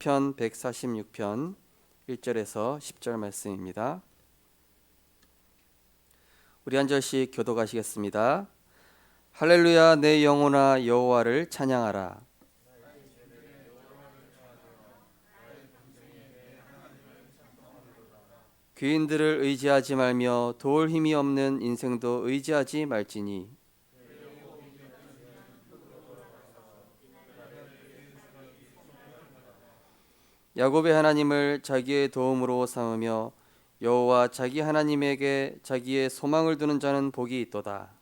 편 146편 1절에서 10절 말씀입니다. 우리 한 절씩 교독하시겠습니다. 할렐루야, 내 영혼아 여호와를 찬양하라. 귀인들을 의지하지 말며 도울 힘이 없는 인생도 의지하지 말지니 야곱의 하나님을 자기의 도움으로 삼으며 여호와 자기 하나님에게 자기의 소망을 두는 자는 복이 있도다.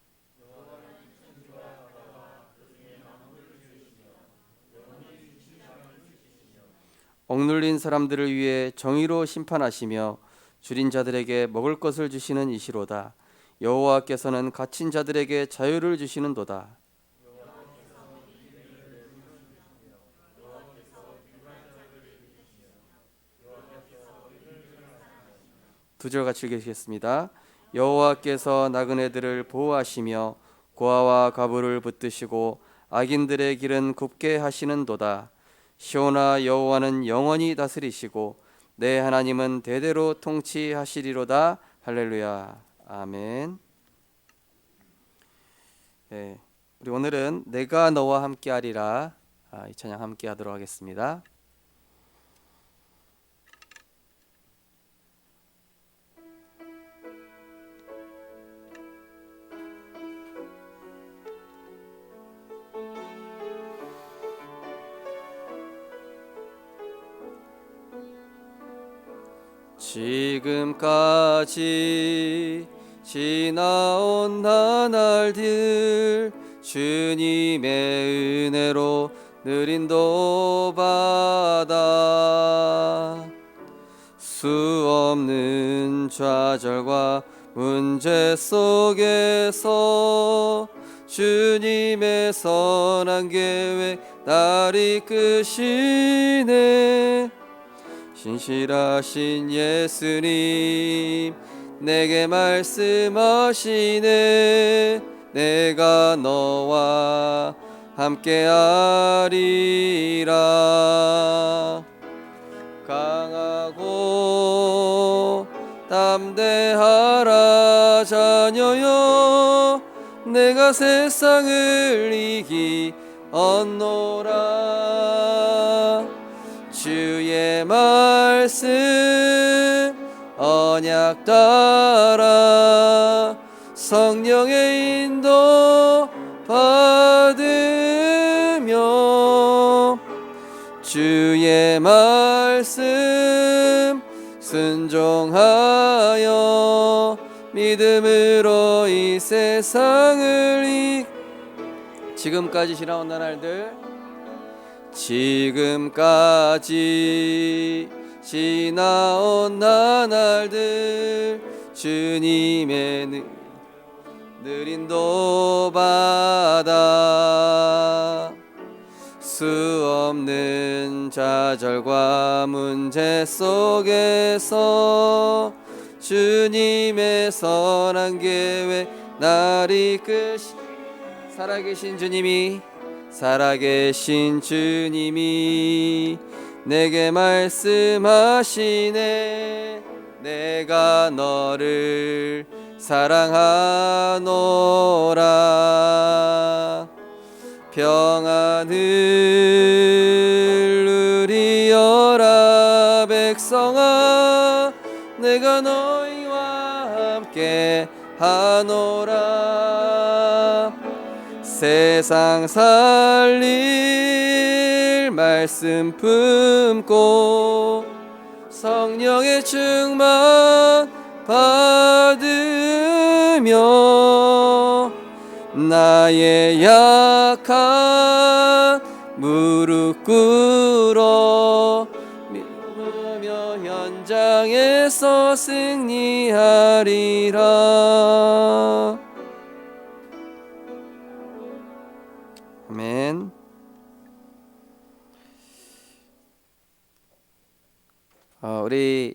억눌린 사람들을 위해 정의로 심판하시며 줄인 자들에게 먹을 것을 주시는 이시로다. 여호와께서는 갇힌 자들에게 자유를 주시는도다. 두 절 같이 읽겠습니다. 여호와께서 나그네들을 보호하시며 고아와 가부를 붙드시고 악인들의 길은 굽게 하시는도다. 시온아, 여호와는 영원히 다스리시고 내 하나님은 대대로 통치하시리로다. 할렐루야. 아멘. 네, 우리 오늘은 내가 너와 함께하리라 이 찬양 함께하도록 하겠습니다. 지금까지 지나온 나날들 주님의 은혜로 늘 인도받아 수 없는 좌절과 문제 속에서 주님의 선한 계획 날 이끄시네. 신실하신 예수님 내게 말씀하시네. 내가 너와 함께하리라. 강하고 담대하라 자녀여, 내가 세상을 이기었노라. 주의 말씀 언약 따라 성령의 인도 받으며 주의 말씀 순종하여 믿음으로 이 세상을 지금까지 지나온 나날들 지금까지 지나온 나날들 주님의 늘 인도받아 수 없는 좌절과 문제 속에서 주님의 선한 계획 날 이끄시 살아계신 주님이 내게 말씀하시네. 내가 너를 사랑하노라. 평안을 누리어라 백성아, 내가 너희와 함께 하노라. 세상 살릴 말씀 품고 성령의 충만 받으며 나의 약한 무릎 꿇어 믿으며 현장에서 승리하리라. 아멘. 우리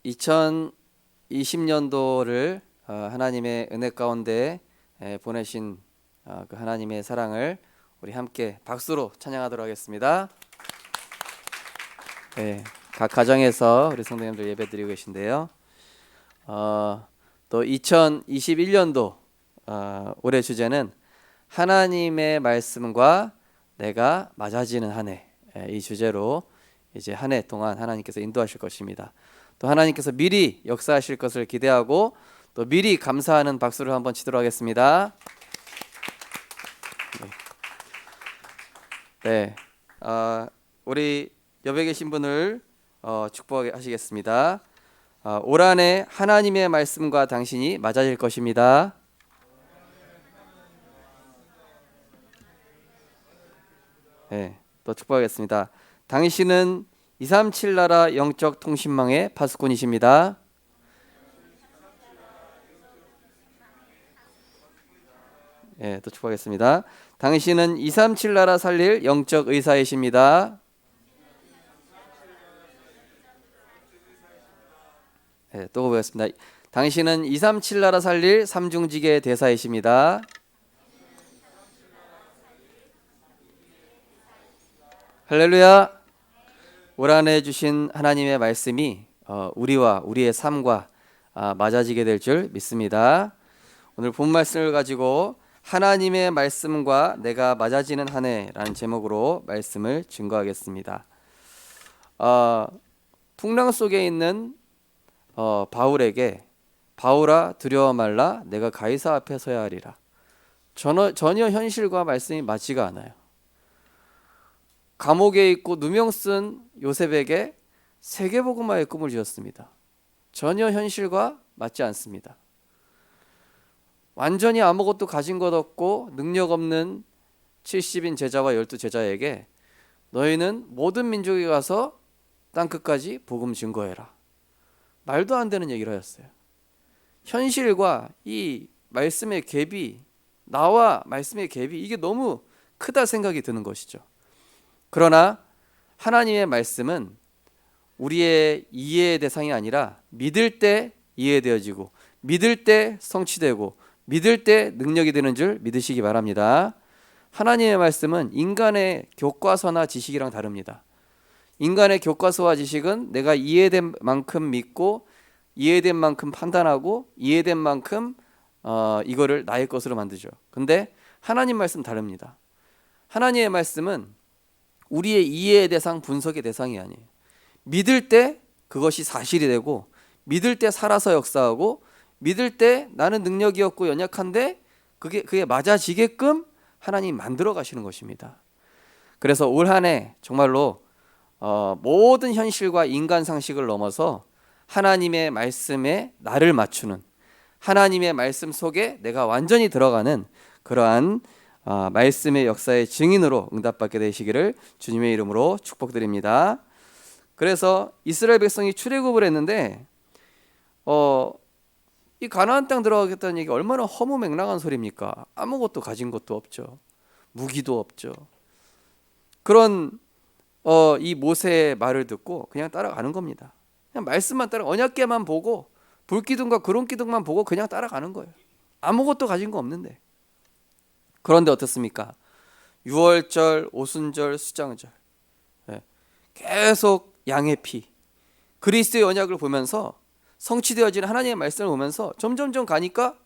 2020년도를 하나님의 은혜 가운데 보내신 그 하나님의 사랑을 우리 함께 박수로 찬양하도록 하겠습니다. 네, 각 가정에서 우리 성도님들 예배드리고 계신데요. 또 2021년도 올해 주제는 하나님의 말씀과 내가 맞아지는 한 해, 이 주제로 이제 한 해 동안 하나님께서 인도하실 것입니다. 또 하나님께서 미리 역사하실 것을 기대하고 또 미리 감사하는 박수를 한번 치도록 하겠습니다. 네, 우리 옆에 계신 분을 축복하시겠습니다. 올 한 해 하나님의 말씀과 당신이 맞아질 것입니다. 네, 또 축복하겠습니다. 당신은 237 나라 영적 통신망의 파수꾼이십니다. 네, 또 축복하겠습니다. 당신은 237 나라 살릴 영적 의사이십니다. 네, 또 보겠습니다. 당신은 237 나라 살릴 삼중직의 대사이십니다. 할렐루야. 올 한 해 주신 하나님의 말씀이 우리와 우리의 삶과 맞아지게 될 줄 믿습니다. 오늘 본 말씀을 가지고 하나님의 말씀과 내가 맞아지는 한 해라는 제목으로 말씀을 증거하겠습니다. 풍랑 속에 있는 바울에게 바울아 두려워 말라 내가 가이사 앞에 서야 하리라. 전혀 현실과 말씀이 맞지가 않아요. 감옥에 있고 누명 쓴 요셉에게 세계복음화의 꿈을 주었습니다. 전혀 현실과 맞지 않습니다. 완전히 아무것도 가진 것 없고 능력 없는 70인 제자와 12제자에게 너희는 모든 민족에 가서 땅끝까지 복음 증거해라. 말도 안 되는 얘기를 하였어요. 현실과 이 말씀의 갭이, 나와 말씀의 갭이 이게 너무 크다 생각이 드는 것이죠. 그러나 하나님의 말씀은 우리의 이해의 대상이 아니라 믿을 때 이해되어지고 믿을 때 성취되고 믿을 때 능력이 되는 줄 믿으시기 바랍니다. 하나님의 말씀은 인간의 교과서나 지식이랑 다릅니다. 인간의 교과서와 지식은 내가 이해된 만큼 믿고 이해된 만큼 판단하고 이해된 만큼 이거를 나의 것으로 만들죠. 근데 하나님 말씀 다릅니다. 하나님의 말씀은 우리의 이해의 대상, 분석의 대상이 아니에요. 믿을 때 그것이 사실이 되고 믿을 때 살아서 역사하고 믿을 때 나는 능력이 없고 연약한데 그게 맞아지게끔 하나님이 만들어 가시는 것입니다. 그래서 올 한 해 정말로 모든 현실과 인간 상식을 넘어서 하나님의 말씀에 나를 맞추는, 하나님의 말씀 속에 내가 완전히 들어가는 그러한 말씀의 역사의 증인으로 응답받게 되시기를 주님의 이름으로 축복드립니다. 그래서 이스라엘 백성이 출애굽을 했는데 이 가나안 땅 들어가겠다는 얘기 얼마나 허무맹랑한 소리입니까? 아무것도 가진 것도 없죠. 무기도 없죠. 그런 이 모세의 말을 듣고 그냥 따라가는 겁니다. 그냥 말씀만 따라, 언약궤만 보고 불기둥과 구름기둥만 보고 그냥 따라가는 거예요. 아무것도 가진 거 없는데. 그런데 어떻습니까? 유월절, 오순절, 수장절, 계속 양의 피, 그리스도의 언약을 보면서 성취되어지는 하나님의 말씀을 보면서 점점점 가니까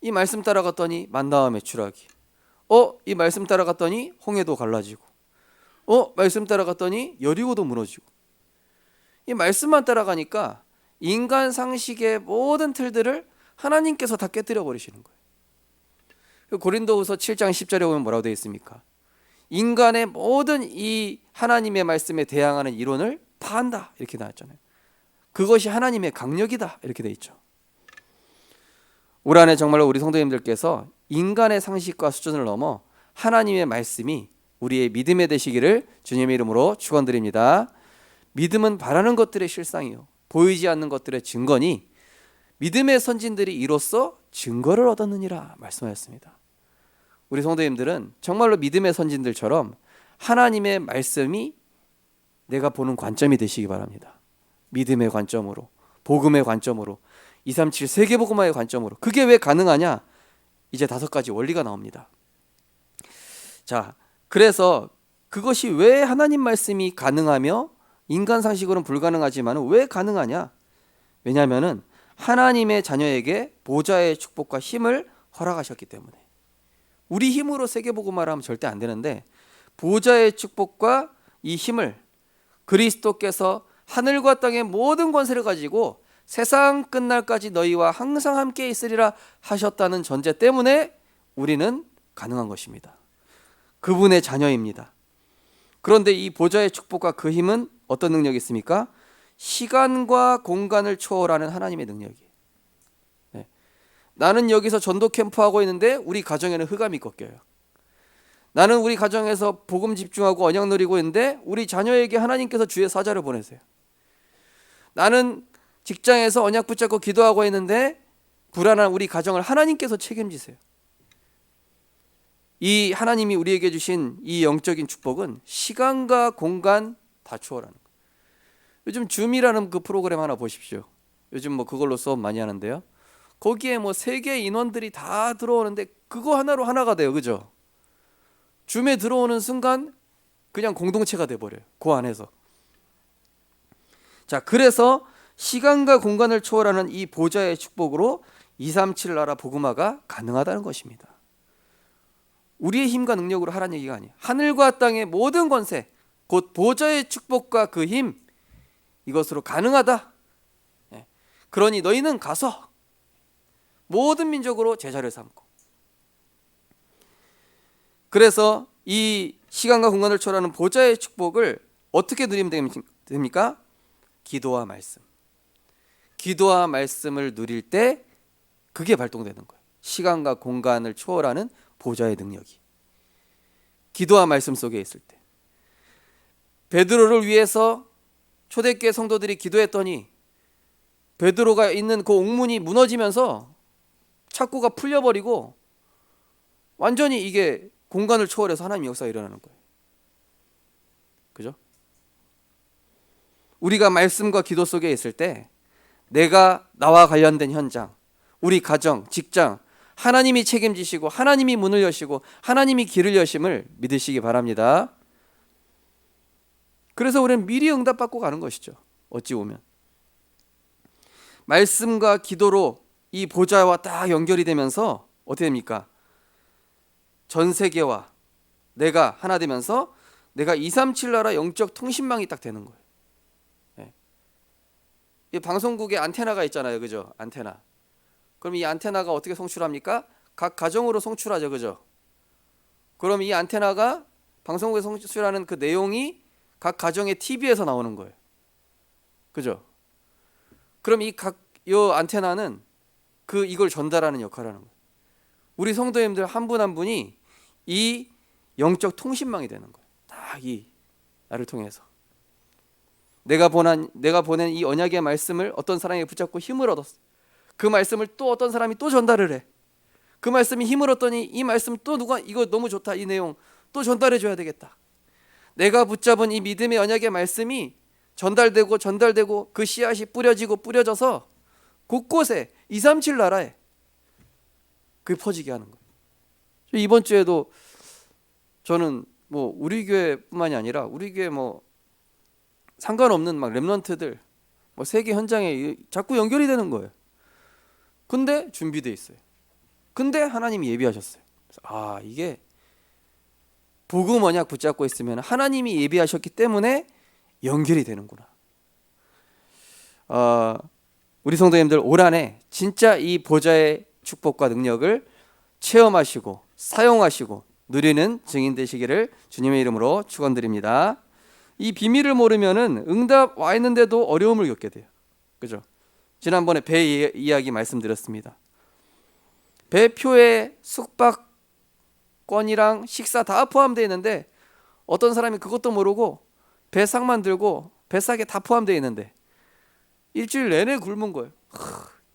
이 말씀 따라갔더니 만나와 메추라기, 이 말씀 따라갔더니 홍해도 갈라지고, 말씀 따라갔더니 여리고도 무너지고, 이 말씀만 따라가니까 인간 상식의 모든 틀들을 하나님께서 다 깨뜨려 버리시는 거예요. 고린도후서 7장 10절에 보면 뭐라고 되어 있습니까? 인간의 모든 이 하나님의 말씀에 대항하는 이론을 파한다 이렇게 나왔잖아요. 그것이 하나님의 강력이다 이렇게 되어 있죠. 올 한 해 정말로 우리 성도님들께서 인간의 상식과 수준을 넘어 하나님의 말씀이 우리의 믿음의 되시기를 주님의 이름으로 축원드립니다. 믿음은 바라는 것들의 실상이요 보이지 않는 것들의 증거니 믿음의 선진들이 이로써 증거를 얻었느니라 말씀하였습니다. 우리 성도님들은 정말로 믿음의 선진들처럼 하나님의 말씀이 내가 보는 관점이 되시기 바랍니다. 믿음의 관점으로, 복음의 관점으로, 237 세계복음화의 관점으로. 그게 왜 가능하냐? 이제 5가지 원리가 나옵니다. 자, 그래서 그것이 왜 하나님 말씀이 가능하며 인간 상식으로는 불가능하지만 왜 가능하냐? 왜냐하면은 하나님의 자녀에게 보좌의 축복과 힘을 허락하셨기 때문에. 우리 힘으로 세계복음화를 하면 절대 안 되는데 보좌의 축복과 이 힘을 그리스도께서 하늘과 땅의 모든 권세를 가지고 세상 끝날까지 너희와 항상 함께 있으리라 하셨다는 전제 때문에 우리는 가능한 것입니다. 그분의 자녀입니다. 그런데 이 보좌의 축복과 그 힘은 어떤 능력이 있습니까? 시간과 공간을 초월하는 하나님의 능력이에요. 네. 나는 여기서 전도 캠프하고 있는데 우리 가정에는 흑암이 꺾여요. 나는 우리 가정에서 복음 집중하고 언약 누리고 있는데 우리 자녀에게 하나님께서 주의 사자를 보내세요. 나는 직장에서 언약 붙잡고 기도하고 있는데 불안한 우리 가정을 하나님께서 책임지세요. 이 하나님이 우리에게 주신 이 영적인 축복은 시간과 공간 다 초월하는 거예요. 요즘 줌이라는 그 프로그램 하나 보십시오. 요즘 뭐 그걸로 수업 많이 하는데요. 거기에 뭐 세계 인원들이 다 들어오는데 그거 하나로 하나가 돼요. 그죠? 줌에 들어오는 순간 그냥 공동체가 돼버려요. 그 안에서. 자, 그래서 시간과 공간을 초월하는 이 보좌의 축복으로 237 나라 복음화가 가능하다는 것입니다. 우리의 힘과 능력으로 하라는 얘기가 아니에요. 하늘과 땅의 모든 권세, 곧 보좌의 축복과 그 힘, 이것으로 가능하다. 그러니 너희는 가서 모든 민족으로 제자를 삼고. 그래서 이 시간과 공간을 초월하는 보좌의 축복을 어떻게 누리면 됩니까? 기도와 말씀. 기도와 말씀을 누릴 때 그게 발동되는 거예요. 시간과 공간을 초월하는 보좌의 능력이. 기도와 말씀 속에 있을 때. 베드로를 위해서 초대교회 성도들이 기도했더니 베드로가 있는 그 옥문이 무너지면서 착고가 풀려버리고 완전히 이게 공간을 초월해서 하나님의 역사가 일어나는 거예요. 그죠? 우리가 말씀과 기도 속에 있을 때 내가 나와 관련된 현장, 우리 가정, 직장, 하나님이 책임지시고 하나님이 문을 여시고 하나님이 길을 여심을 믿으시기 바랍니다. 그래서 우리는 미리 응답받고 가는 것이죠. 어찌 보면 말씀과 기도로 이 보좌와 딱 연결이 되면서 어떻게 됩니까? 전 세계와 내가 하나 되면서 내가 237 나라 영적 통신망이 딱 되는 거예요. 네. 이 방송국에 안테나가 있잖아요. 그죠? 안테나. 그럼 이 안테나가 어떻게 송출합니까? 각 가정으로 송출하죠. 그죠? 그럼 이 안테나가 방송국에 송출하는 그 내용이 각 가정의 TV에서 나오는 거예요. 그죠? 그럼 요 안테나는 이걸 전달하는 역할을 하는 거예요. 우리 성도님들 한 분 한 분이 이 영적 통신망이 되는 거예요. 다 이 나를 통해서 내가 보낸 이 언약의 말씀을 어떤 사람에게 붙잡고 힘을 얻었어. 그 말씀을 또 어떤 사람이 또 전달을 해. 그 말씀이 힘을 얻더니 이 말씀 또 누가 이거 너무 좋다 이 내용 또 전달해 줘야 되겠다. 내가 붙잡은 이 믿음의 언약의 말씀이 전달되고 그 씨앗이 뿌려져서 곳곳에 237 나라에 그게 퍼지게 하는 거예요. 이번 주에도 저는 뭐 우리 교회뿐만이 아니라 우리 교회 뭐 상관없는 막 렘넌트들 뭐 세계 현장에 자꾸 연결이 되는 거예요. 근데 준비돼 있어요. 근데 하나님이 예비하셨어요. 그래서 이게 복음 언약 붙잡고 있으면 하나님이 예비하셨기 때문에 연결이 되는구나. 우리 성도님들 올 한해 진짜 이 보좌의 축복과 능력을 체험하시고 사용하시고 누리는 증인 되시기를 주님의 이름으로 축원드립니다. 이 비밀을 모르면은 응답 와 있는데도 어려움을 겪게 돼요. 그죠? 지난번에 배 이야기 말씀드렸습니다. 배표에 숙박권이랑 식사 다 포함되어 있는데 어떤 사람이 그것도 모르고 배상만 들고 배싸게 다 포함되어 있는데 일주일 내내 굶은 거예요.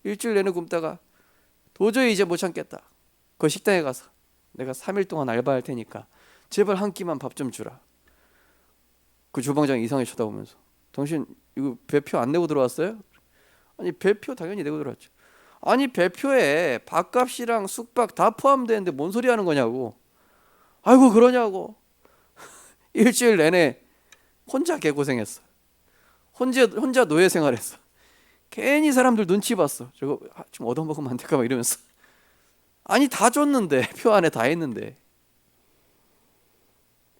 일주일 내내 굶다가 도저히 이제 못 참겠다. 그 식당에 가서 내가 3일 동안 알바할 테니까 제발 한 끼만 밥 좀 주라. 그 주방장이 이상하게 쳐다보면서 당신 이거 배표 안 내고 들어왔어요? 아니 배표 당연히 내고 들어왔죠. 아니 배표에 밥값이랑 숙박 다 포함되는데 뭔 소리 하는 거냐고. 아이고 그러냐고. 일주일 내내 혼자 개고생했어. 혼자 노예 생활했어. 괜히 사람들 눈치 봤어. 저거 좀 얻어먹으면 안 될까 막 이러면서. 아니 다 줬는데, 표 안에 다 했는데.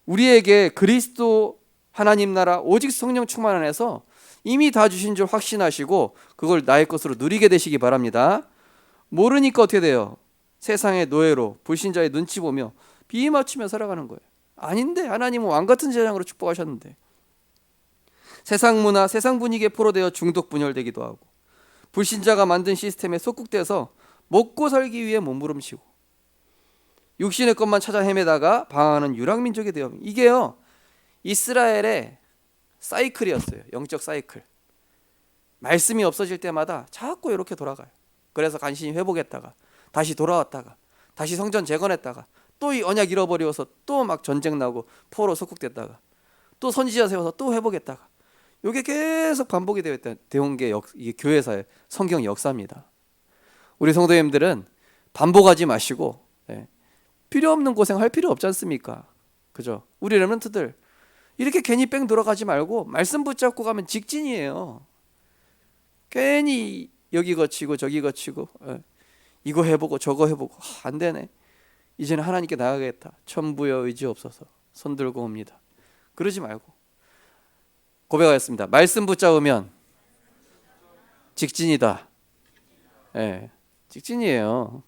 우리에게 그리스도 하나님 나라 오직 성령 충만 안에서 이미 다 주신 줄 확신하시고 그걸 나의 것으로 누리게 되시기 바랍니다. 모르니까 어떻게 돼요? 세상의 노예로 불신자의 눈치 보며 비위 맞추며 살아가는 거예요. 아닌데 하나님은 왕같은 재앙으로 축복하셨는데. 세상 문화, 세상 분위기에 포로되어 중독 분열되기도 하고 불신자가 만든 시스템에 속국돼서 먹고 살기 위해 몸부림치고 육신의 것만 찾아 헤매다가 방황하는 유랑민족이 되어, 이게요 이스라엘의 사이클이었어요. 영적 사이클. 말씀이 없어질 때마다 자꾸 이렇게 돌아가요. 그래서 간신히 회복했다가 다시 돌아왔다가 다시 성전 재건했다가 또 이 언약 잃어버려서 또 막 전쟁 나고 포로 속국됐다가 또 선지자 세워서 또 회복했다가, 이게 계속 반복이 되온 게 이게 교회사의 성경 역사입니다. 우리 성도님들은 반복하지 마시고 필요 없는 고생 할 필요 없지 않습니까? 그죠? 우리 렘넌트들 이렇게 괜히 뺑 돌아가지 말고 말씀 붙잡고 가면 직진이에요. 괜히 여기 거치고 저기 거치고 이거 해보고 저거 해보고 안 되네. 이제는 하나님께 나가겠다. 천부여 의지 없어서 손 들고 옵니다. 그러지 말고 고백하였습니다. 말씀 붙잡으면 직진이다. 직진이에요.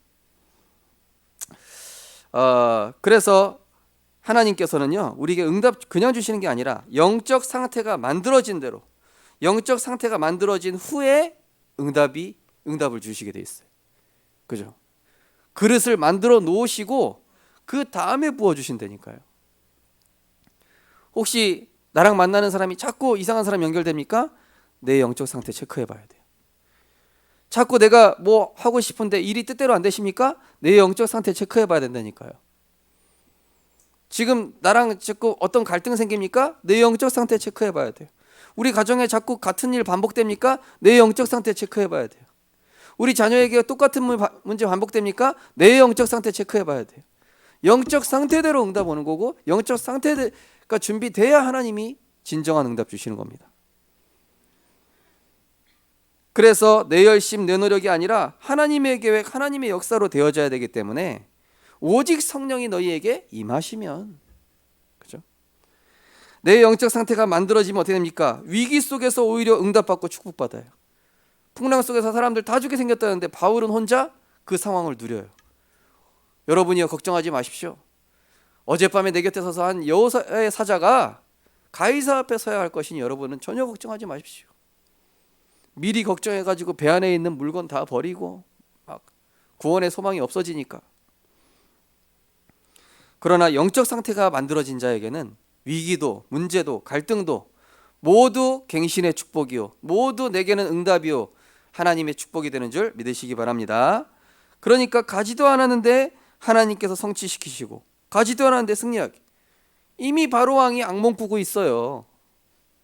그래서 하나님께서는요 우리에게 응답 그냥 주시는 게 아니라 영적 상태가 만들어진 대로, 영적 상태가 만들어진 후에 응답을 주시게 돼 있어요. 그죠? 그릇을 만들어 놓으시고 그 다음에 부어 주신다니까요. 혹시 나랑 만나는 사람이 자꾸 이상한 사람 연결됩니까? 내 영적 상태 체크해 봐야 돼요. 자꾸 내가 뭐 하고 싶은데 일이 뜻대로 안 되십니까? 내 영적 상태 체크해 봐야 된다니까요. 지금 나랑 자꾸 어떤 갈등 생깁니까? 내 영적 상태 체크해 봐야 돼요. 우리 가정에 자꾸 같은 일 반복됩니까? 내 영적 상태 체크해 봐야 돼요. 우리 자녀에게 똑같은 문제 반복됩니까? 내 영적 상태 체크해 봐야 돼요. 영적 상태대로 응답 오는 거고, 영적 상태가 준비돼야 하나님이 진정한 응답 주시는 겁니다. 그래서 내 열심, 내 노력이 아니라 하나님의 계획, 하나님의 역사로 되어져야 되기 때문에 오직 성령이 너희에게 임하시면, 그죠? 내 영적 상태가 만들어지면 어떻게 됩니까? 위기 속에서 오히려 응답받고 축복받아요. 풍랑 속에서 사람들 다 죽게 생겼다는데 바울은 혼자 그 상황을 누려요. 여러분이요 걱정하지 마십시오. 어젯밤에 내 곁에 서서 한 여호사의 사자가 가이사 앞에 서야 할 것이니 여러분은 전혀 걱정하지 마십시오. 미리 걱정해가지고 배 안에 있는 물건 다 버리고 막 구원의 소망이 없어지니까. 그러나 영적 상태가 만들어진 자에게는 위기도 문제도 갈등도 모두 갱신의 축복이요, 모두 내게는 응답이요, 하나님의 축복이 되는 줄 믿으시기 바랍니다. 그러니까 가지도 않았는데 하나님께서 성취시키시고 가지도 않았는데 승리하게. 이미 바로왕이 악몽 꾸고 있어요.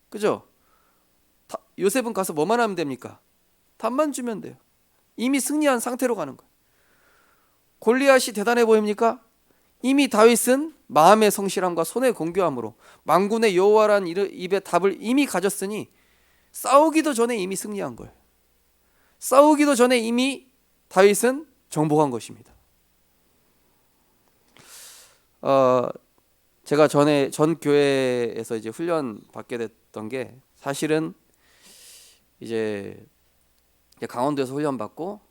그죠? 요셉은 가서 뭐만 하면 됩니까? 답만 주면 돼요. 이미 승리한 상태로 가는 거예요. 골리앗이 대단해 보입니까? 이미 다윗은 마음의 성실함과 손의 공교함으로 만군의 여호와란 입의 답을 이미 가졌으니 싸우기도 전에 이미 승리한 거예요. 싸우기도 전에 이미 다윗은 정복한 것입니다. 제가 전 교회에서 이제 훈련 받게 됐던 게, 사실은 이제 강원도에서 훈련 받고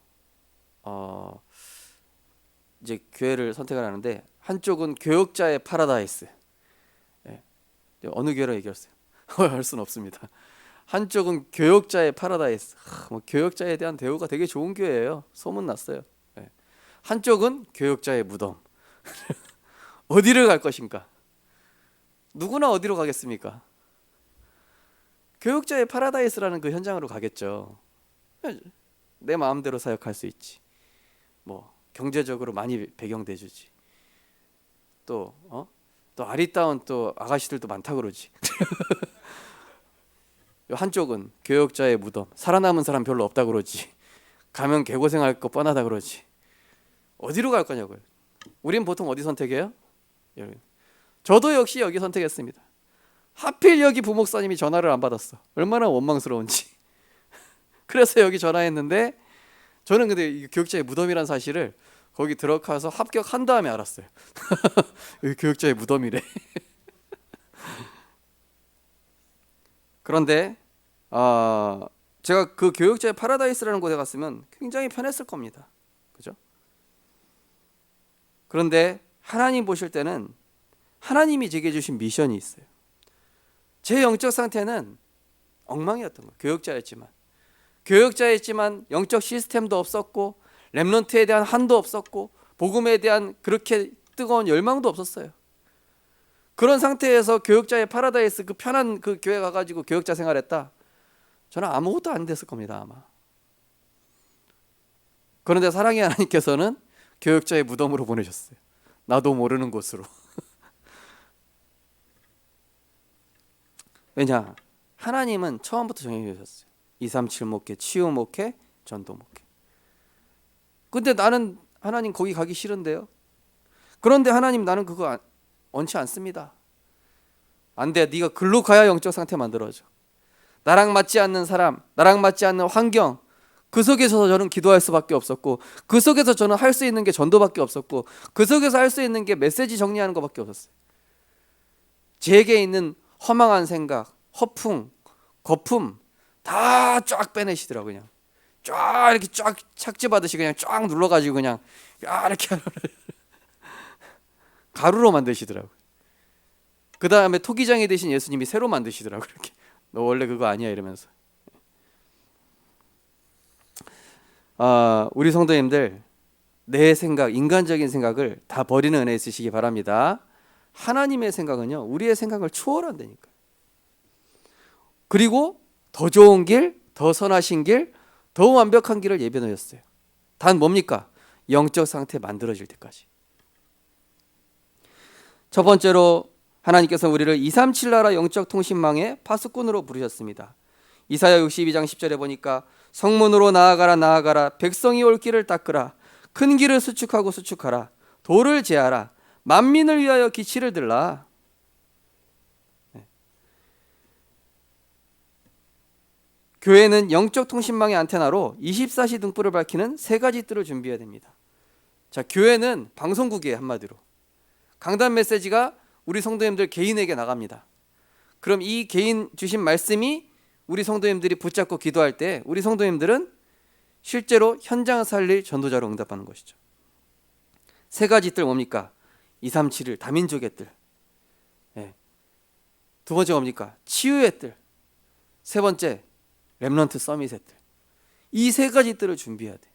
이제 교회를 선택을 하는데, 한쪽은 교역자의 파라다이스. 어느 교회로 얘기했어요? 할 수는 없습니다. 한쪽은 교역자의 파라다이스. 뭐 교역자에 대한 대우가 되게 좋은 교회예요. 소문 났어요. 한쪽은 교역자의 무덤. 어디를 갈 것인가? 누구나 어디로 가겠습니까? 교역자의 파라다이스라는 그 현장으로 가겠죠. 내 마음대로 사역할 수 있지. 뭐 경제적으로 많이 배경돼주지. 또 아리따운 또 아가씨들도 많다 그러지. 한쪽은 교역자의 무덤, 살아남은 사람 별로 없다 그러지. 가면 개고생할 거 뻔하다 그러지. 어디로 갈 거냐고요. 우린 보통 어디 선택해요? 저도 역시 여기 선택했습니다. 하필 여기 부목사님이 전화를 안 받았어. 얼마나 원망스러운지. 그래서 여기 전화했는데, 저는 근데 이 교육자의 무덤이란 사실을 거기 들어가서 합격한 다음에 알았어요. 여기 교육자의 무덤이래. 그런데 제가 그 교육자의 파라다이스라는 곳에 갔으면 굉장히 편했을 겁니다. 그죠? 그런데 하나님 보실 때는 하나님이 제게 주신 미션이 있어요. 제 영적 상태는 엉망이었던 거예요. 교육자였지만 영적 시스템도 없었고, 렘넌트에 대한 한도 없었고, 복음에 대한 그렇게 뜨거운 열망도 없었어요. 그런 상태에서 교육자의 파라다이스, 그 편한 그 교회 가가지고 교육자 생활했다, 저는 아무것도 안 됐을 겁니다, 아마. 그런데 사랑의 하나님께서는 교육자의 무덤으로 보내셨어요. 나도 모르는 곳으로. 왜냐? 하나님은 처음부터 정해 주셨어요. 237 목회, 치유 목회, 전도 목회. 근데 나는 하나님 거기 가기 싫은데요. 그런데 하나님, 나는 그거 원치 않습니다. 안 돼. 네가 글로 가야 영적 상태 만들어져. 나랑 맞지 않는 사람, 나랑 맞지 않는 환경, 그 속에서 저는 기도할 수밖에 없었고, 그 속에서 저는 할 수 있는 게 전도밖에 없었고, 그 속에서 할 수 있는 게 메시지 정리하는 것밖에 없었어요. 제게 있는 허망한 생각, 허풍, 거품 다 쫙 빼내시더라고요. 그냥 쫙 이렇게 쫙 착지받으시 그냥 쫙 눌러가지고 그냥 이렇게 가루로 만드시더라고요. 그 다음에 토기장이 되신 예수님이 새로 만드시더라고요. 이렇게 너 원래 그거 아니야 이러면서. 우리 성도님들, 내 생각, 인간적인 생각을 다 버리는 은혜 있으시기 바랍니다. 하나님의 생각은요, 우리의 생각을 초월한다니까요. 그리고 더 좋은 길, 더 선하신 길, 더 완벽한 길을 예비해 놓으셨어요. 단 뭡니까? 영적 상태 만들어질 때까지. 첫 번째로 하나님께서 우리를 237 나라 영적 통신망의 파수꾼으로 부르셨습니다. 이사야 62장 10절에 보니까 성문으로 나아가라 나아가라, 백성이 올 길을 닦으라, 큰 길을 수축하고 수축하라, 돌을 제하라, 만민을 위하여 기치를 들라. 교회는 영적 통신망의 안테나로 24시 등불을 밝히는 세 가지 뜰을 준비해야 됩니다. 자, 교회는 방송국이에요. 한마디로 강단 메시지가 우리 성도님들 개인에게 나갑니다. 그럼 이 개인 주신 말씀이 우리 성도님들이 붙잡고 기도할 때 우리 성도님들은 실제로 현장 살릴 전도자로 응답하는 것이죠. 세 가지 뜰 뭡니까? 237일 다민족의 뜰. 두 번째 뭡니까? 치유의 뜰. 세 번째 렘넌트 서밋의 뜰. 이 세 가지 뜰을 준비해야 돼.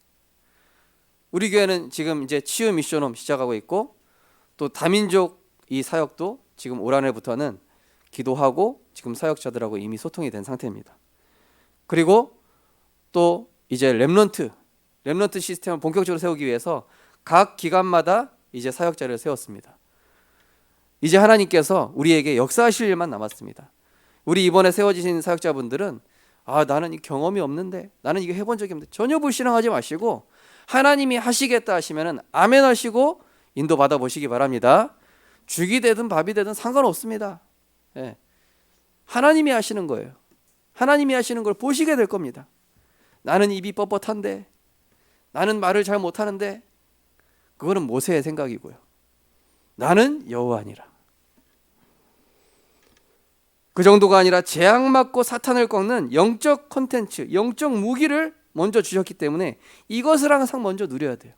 우리 교회는 지금 이제 치유 미션홈 시작하고 있고, 또 다민족 이 사역도 지금 올 한해부터는 기도하고 지금 사역자들하고 이미 소통이 된 상태입니다. 그리고 또 이제 렘넌트 시스템을 본격적으로 세우기 위해서 각 기관마다 이제 사역자를 세웠습니다. 이제 하나님께서 우리에게 역사하실 일만 남았습니다. 우리 이번에 세워지신 사역자분들은 나는 이 경험이 없는데, 나는 이거 해본 적이 없는데, 전혀 불신앙하지 마시고 하나님이 하시겠다 하시면은 아멘 하시고 인도 받아 보시기 바랍니다. 죽이 되든 밥이 되든 상관없습니다. 하나님이 하시는 거예요. 하나님이 하시는 걸 보시게 될 겁니다. 나는 입이 뻣뻣한데, 나는 말을 잘 못하는데, 그거는 모세의 생각이고요. 나는 여호와니라. 그 정도가 아니라 재앙 맞고 사탄을 꺾는 영적 콘텐츠, 영적 무기를 먼저 주셨기 때문에 이것을 항상 먼저 누려야 돼요.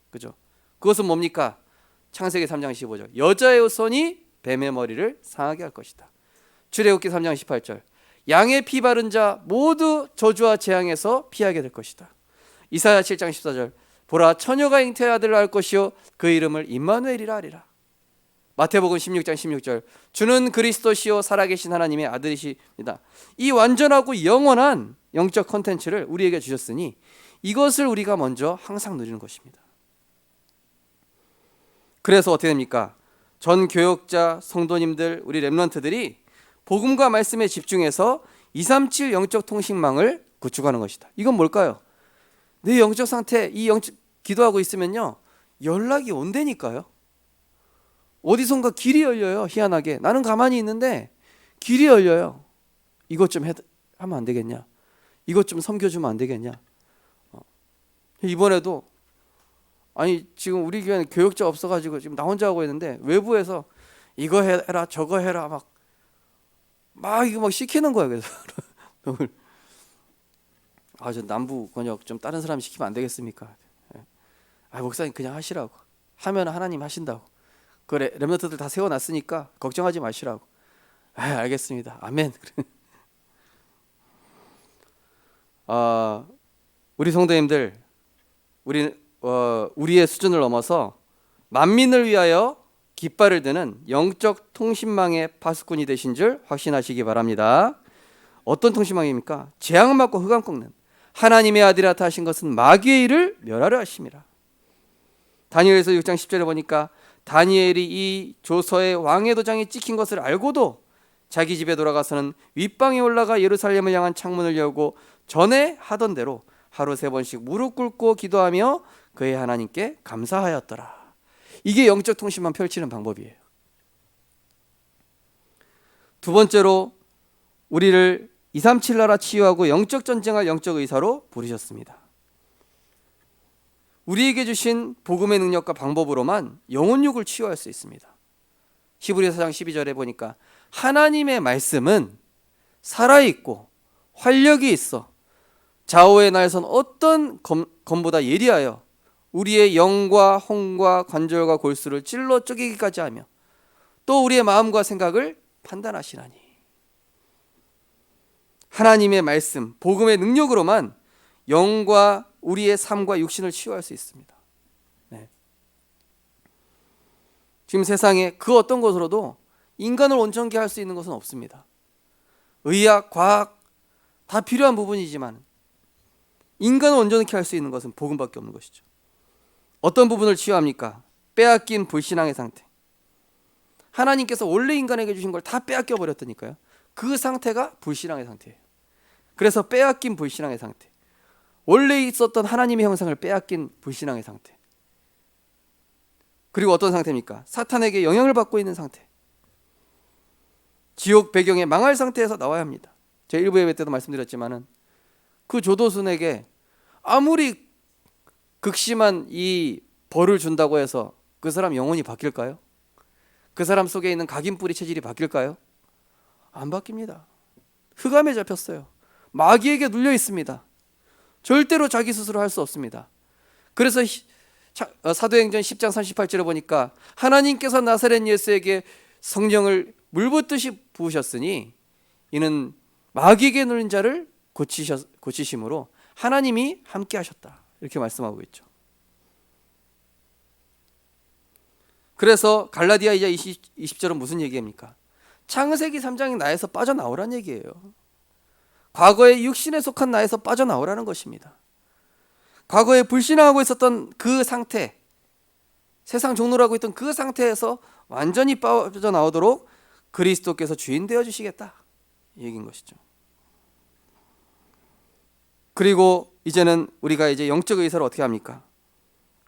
그죠? 그것은 뭡니까? 창세기 3장 15절. 여자의 손이 뱀의 머리를 상하게 할 것이다. 출애굽기 3장 18절. 양의 피 바른 자 모두 저주와 재앙에서 피하게 될 것이다. 이사야 7장 14절. 보라, 처녀가 잉태의 아들을 낳을 것이요 그 이름을 임마누엘이라 하리라. 마태복음 16장 16절. 주는 그리스도시요 살아계신 하나님의 아들이십니다. 이 완전하고 영원한 영적 콘텐츠를 우리에게 주셨으니 이것을 우리가 먼저 항상 누리는 것입니다. 그래서 어떻게 됩니까? 전 교역자, 성도님들, 우리 렘넌트들이 복음과 말씀에 집중해서 237 영적 통신망을 구축하는 것이다. 이건 뭘까요? 내 영적 상태, 이 영적 기도하고 있으면요, 연락이 온다니까요. 어디선가 길이 열려요. 희한하게 나는 가만히 있는데 길이 열려요. 이것 좀 하면 안 되겠냐? 이것 좀 섬겨주면 안 되겠냐? 이번에도 아니 지금 우리 교회는 교육자 없어가지고 지금 나 혼자 하고 있는데 외부에서 이거 해라 저거 해라 막 이거 막 시키는 거야. 그래서 저 남부 권역 좀 다른 사람이 시키면 안 되겠습니까? 목사님 그냥 하시라고. 하면 하나님 하신다고. 그래 렘넌트들 다 세워놨으니까 걱정하지 마시라고. 알겠습니다. 아멘. 우리 성도님들, 우리의 수준을 넘어서 만민을 위하여 깃발을 드는 영적 통신망의 파수꾼이 되신 줄 확신하시기 바랍니다. 어떤 통신망입니까? 재앙 맞고 흑암 꺾는 하나님의 아들이라 하신 것은 마귀의 일을 멸하려 하심이라. 다니엘서 6장 10절에 보니까 다니엘이 이 조서의 왕의 도장이 찍힌 것을 알고도 자기 집에 돌아가서는 윗방에 올라가 예루살렘을 향한 창문을 열고 전에 하던 대로 하루 3번씩 무릎 꿇고 기도하며 그의 하나님께 감사하였더라. 이게 영적 통신만 펼치는 방법이에요. 두 번째로 우리를 237 나라 치유하고 영적 전쟁할 영적 의사로 부르셨습니다. 우리에게 주신 복음의 능력과 방법으로만 영혼육을 치유할 수 있습니다. 히브리서 4장 12절에 보니까 하나님의 말씀은 살아있고 활력이 있어 좌우의 날선 어떤 검보다 예리하여 우리의 영과 혼과 관절과 골수를 찔러 쪼개기까지 하며 또 우리의 마음과 생각을 판단하시나니. 하나님의 말씀, 복음의 능력으로만 영과 우리의 삶과 육신을 치유할 수 있습니다. 지금 세상에 그 어떤 것으로도 인간을 온전케 할 수 있는 것은 없습니다. 의학, 과학 다 필요한 부분이지만 인간을 온전케 할 수 있는 것은 복음밖에 없는 것이죠. 어떤 부분을 치유합니까? 빼앗긴 불신앙의 상태. 하나님께서 원래 인간에게 주신 걸 다 빼앗겨 버렸다니까요. 그 상태가 불신앙의 상태예요. 그래서 빼앗긴 불신앙의 상태, 원래 있었던 하나님의 형상을 빼앗긴 불신앙의 상태. 그리고 어떤 상태입니까? 사탄에게 영향을 받고 있는 상태. 지옥 배경에 망할 상태에서 나와야 합니다. 제가 일부 예배 때도 말씀드렸지만은 그 조도순에게 아무리 극심한 이 벌을 준다고 해서 그 사람 영혼이 바뀔까요? 그 사람 속에 있는 각인뿌리 체질이 바뀔까요? 안 바뀝니다. 흑암에 잡혔어요. 마귀에게 눌려 있습니다. 절대로 자기 스스로 할 수 없습니다. 그래서 사도행전 10장 38절에 보니까 하나님께서 나사렛 예수에게 성령을 물붓듯이 부으셨으니 이는 마귀에게 눌린 자를 고치심으로 하나님이 함께 하셨다. 이렇게 말씀하고 있죠. 그래서 갈라디아 2장 20절은 무슨 얘기입니까? 창세기 3장이 나에서 빠져나오란 얘기예요. 과거의 육신에 속한 나에서 빠져나오라는 것입니다. 과거에 불신앙하고 있었던 그 상태, 세상 종로라고 있던 그 상태에서 완전히 빠져나오도록 그리스도께서 주인 되어 주시겠다, 이 얘기인 것이죠. 그리고 이제는 우리가 이제 영적 의사를 어떻게 합니까?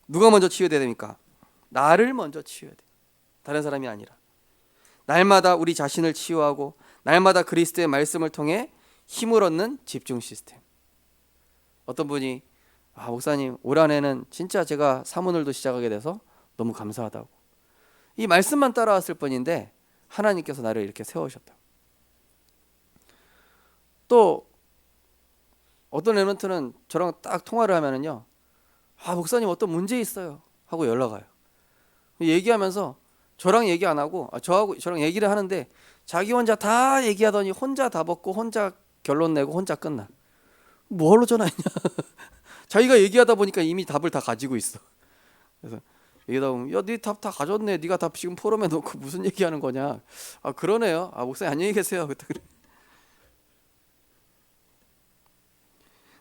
누가 먼저 치유돼야 됩니까? 나를 먼저 치유해야 돼요. 다른 사람이 아니라 날마다 우리 자신을 치유하고 날마다 그리스도의 말씀을 통해 힘을 얻는 집중 시스템. 어떤 분이 목사님 올 한해는 진짜 제가 사문을도 시작하게 돼서 너무 감사하다고. 이 말씀만 따라왔을 뿐인데 하나님께서 나를 이렇게 세우셨다. 또 어떤 렘넌트는 저랑 딱 통화를 하면은요, 목사님 어떤 문제 있어요 하고 연락 와요. 얘기하면서 저랑 얘기 안 하고 저랑 얘기를 하는데 자기 혼자 다 얘기하더니 혼자 다 벗고 혼자 결론 내고 혼자 끝나. 뭐하러 전화했냐? 자기가 얘기하다 보니까 이미 답을 다 가지고 있어. 그래서 얘기하다 보면 야, 네 답 다 가졌네. 네가 답 지금 포럼에 놓고 무슨 얘기하는 거냐? 그러네요. 목사님 안녕히 계세요. 그래.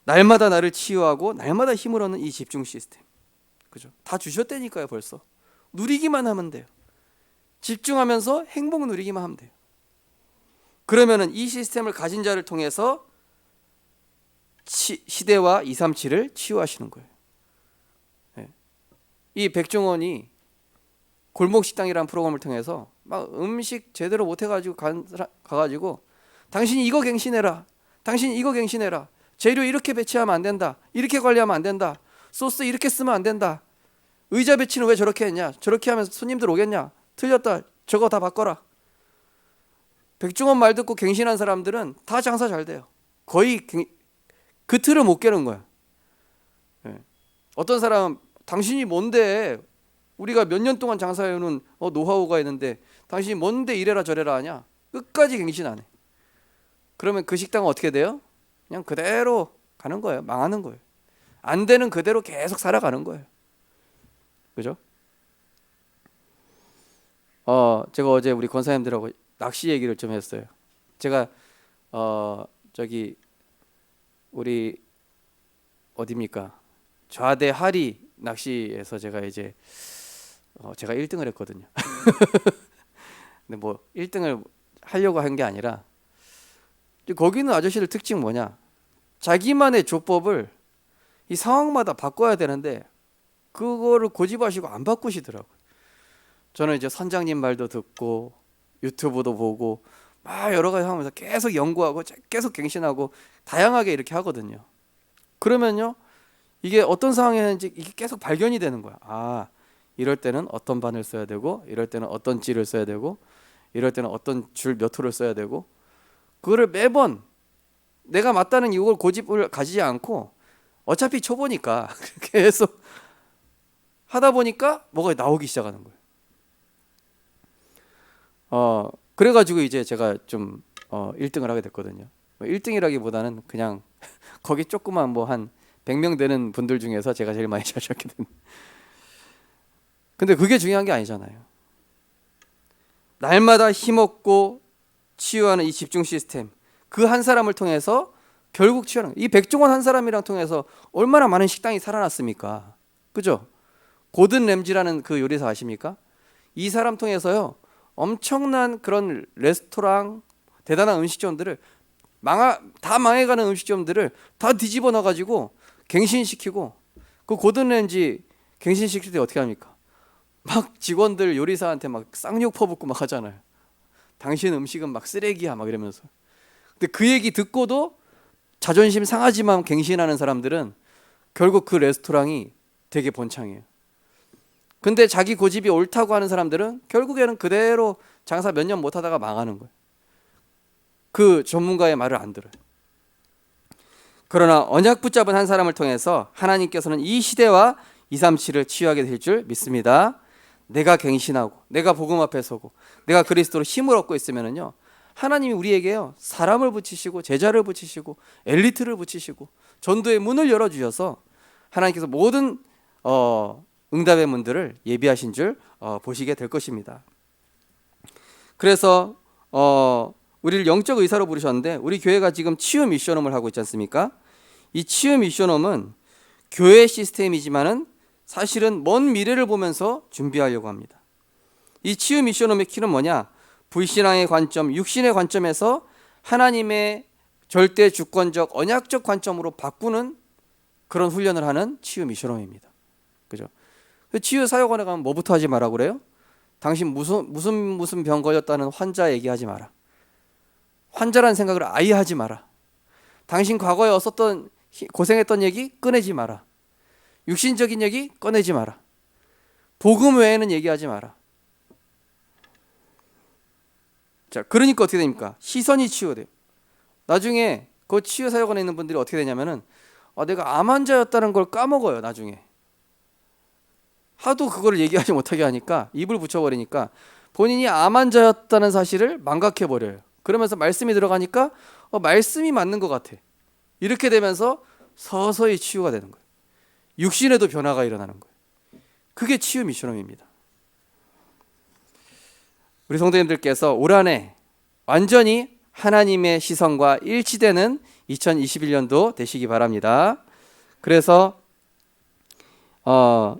날마다 나를 치유하고 날마다 힘을 얻는 이 집중 시스템, 그죠? 다 주셨다니까요. 벌써 누리기만 하면 돼요. 집중하면서 행복 누리기만 하면 돼요. 그러면은 이 시스템을 가진 자를 통해서 시대와 237을 치유하시는 거예요. 이 백종원이 골목 식당이라는 프로그램을 통해서 막 음식 제대로 못 해가지고 가가지고 당신이 이거 갱신해라, 당신이 이거 갱신해라, 재료 이렇게 배치하면 안 된다, 이렇게 관리하면 안 된다, 소스 이렇게 쓰면 안 된다, 의자 배치는 왜 저렇게 했냐, 저렇게 하면 손님들 오겠냐, 틀렸다, 저거 다 바꿔라. 백종원 말 듣고 갱신한 사람들은 다 장사 잘 돼요. 거의 그 틀을 못 깨는 거야. 어떤 사람은 당신이 뭔데, 우리가 몇 년 동안 장사해오는 노하우가 있는데 당신이 뭔데 이래라 저래라 하냐, 끝까지 갱신 안 해. 그러면 그 식당은 어떻게 돼요? 그냥 그대로 가는 거예요. 망하는 거예요. 안 되는 그대로 계속 살아가는 거예요. 그죠? 제가 어제 우리 권사님들하고 낚시 얘기를 좀 했어요. 제가 저기 우리 어디입니까? 좌대 하리 낚시에서 제가 이제 제가 1등을 했거든요. 근데 뭐 1등을 하려고 한 게 아니라, 거기는 아저씨들 특징 뭐냐, 자기만의 조법을 이 상황마다 바꿔야 되는데 그거를 고집하시고 안 바꾸시더라고요. 저는 이제 선장님 말도 듣고 유튜브도 보고 막 여러 가지 하면서 계속 연구하고 계속 갱신하고 다양하게 이렇게 하거든요. 그러면요, 이게 어떤 상황이었는지 이게 계속 발견이 되는 거야. 아, 이럴 때는 어떤 바늘 써야 되고, 이럴 때는 어떤 찌를 써야 되고, 이럴 때는 어떤 줄 몇 호를 써야 되고, 그거를 매번 내가 맞다는 이걸 고집을 가지지 않고 어차피 초보니까 계속 하다 보니까 뭐가 나오기 시작하는 거예요. 그래가지고 이제 제가 좀 1등을 하게 됐거든요. 1등이라기보다는 그냥 거기 조그만 뭐 한 100명 되는 분들 중에서 제가 제일 많이 자셨거든. 근데 그게 중요한 게 아니잖아요. 날마다 힘없고 치유하는 이 집중 시스템, 그 한 사람을 통해서 결국 치유하는, 이 백종원 한 사람이랑 통해서 얼마나 많은 식당이 살아났습니까? 그죠? 고든 램지라는 그 요리사 아십니까? 이 사람 통해서요, 엄청난 그런 레스토랑, 대단한 음식점들을 다 망해가는 음식점들을 다 뒤집어 놔가지고 갱신시키고, 그 고든 램지 갱신시킬 때 어떻게 합니까? 막 직원들 요리사한테 막 쌍욕 퍼붓고 막 하잖아요. 당신 음식은 막 쓰레기야 막 이러면서. 근데 그 얘기 듣고도 자존심 상하지만 갱신하는 사람들은 결국 그 레스토랑이 되게 번창해요. 근데 자기 고집이 옳다고 하는 사람들은 결국에는 그대로 장사 몇 년 못하다가 망하는 거예요. 그 전문가의 말을 안 들어요. 그러나 언약 붙잡은 한 사람을 통해서 하나님께서는 이 시대와 237을 치유하게 될 줄 믿습니다. 내가 갱신하고 내가 복음 앞에 서고 내가 그리스도로 힘을 얻고 있으면은요, 하나님이 우리에게요, 사람을 붙이시고 제자를 붙이시고 엘리트를 붙이시고 전도의 문을 열어주셔서 하나님께서 모든 응답의 문들을 예비하신 줄 보시게 될 것입니다. 그래서 우리를 영적 의사로 부르셨는데, 우리 교회가 지금 치유 미션홈을 하고 있지 않습니까? 이 치유 미션홈은 교회 시스템이지만은 사실은 먼 미래를 보면서 준비하려고 합니다. 이 치유 미션홈의 키는 뭐냐? 불신앙의 관점, 육신의 관점에서 하나님의 절대 주권적 언약적 관점으로 바꾸는 그런 훈련을 하는 치유 미션홈입니다. 그죠? 치유 사역원에 가면 뭐부터 하지 마라 그래요? 당신 무슨 병 걸렸다는 환자 얘기하지 마라. 환자라는 생각을 아예 하지 마라. 당신 과거에 없었던 고생했던 얘기 꺼내지 마라. 육신적인 얘기 꺼내지 마라. 복음 외에는 얘기하지 마라. 자, 그러니까 어떻게 됩니까? 시선이 치유돼요. 나중에 그 치유 사역원에 있는 분들이 어떻게 되냐면은 내가 암 환자였다는 걸 까먹어요. 나중에 하도 그거를 얘기하지 못하게 하니까, 입을 붙여버리니까 본인이 암 환자였다는 사실을 망각해 버려요. 그러면서 말씀이 들어가니까 말씀이 맞는 것 같아. 이렇게 되면서 서서히 치유가 되는 거예요. 육신에도 변화가 일어나는 거예요. 그게 치유 미션홈입니다. 우리 성도님들께서 올 한해 완전히 하나님의 시선과 일치되는 2021년도 되시기 바랍니다. 그래서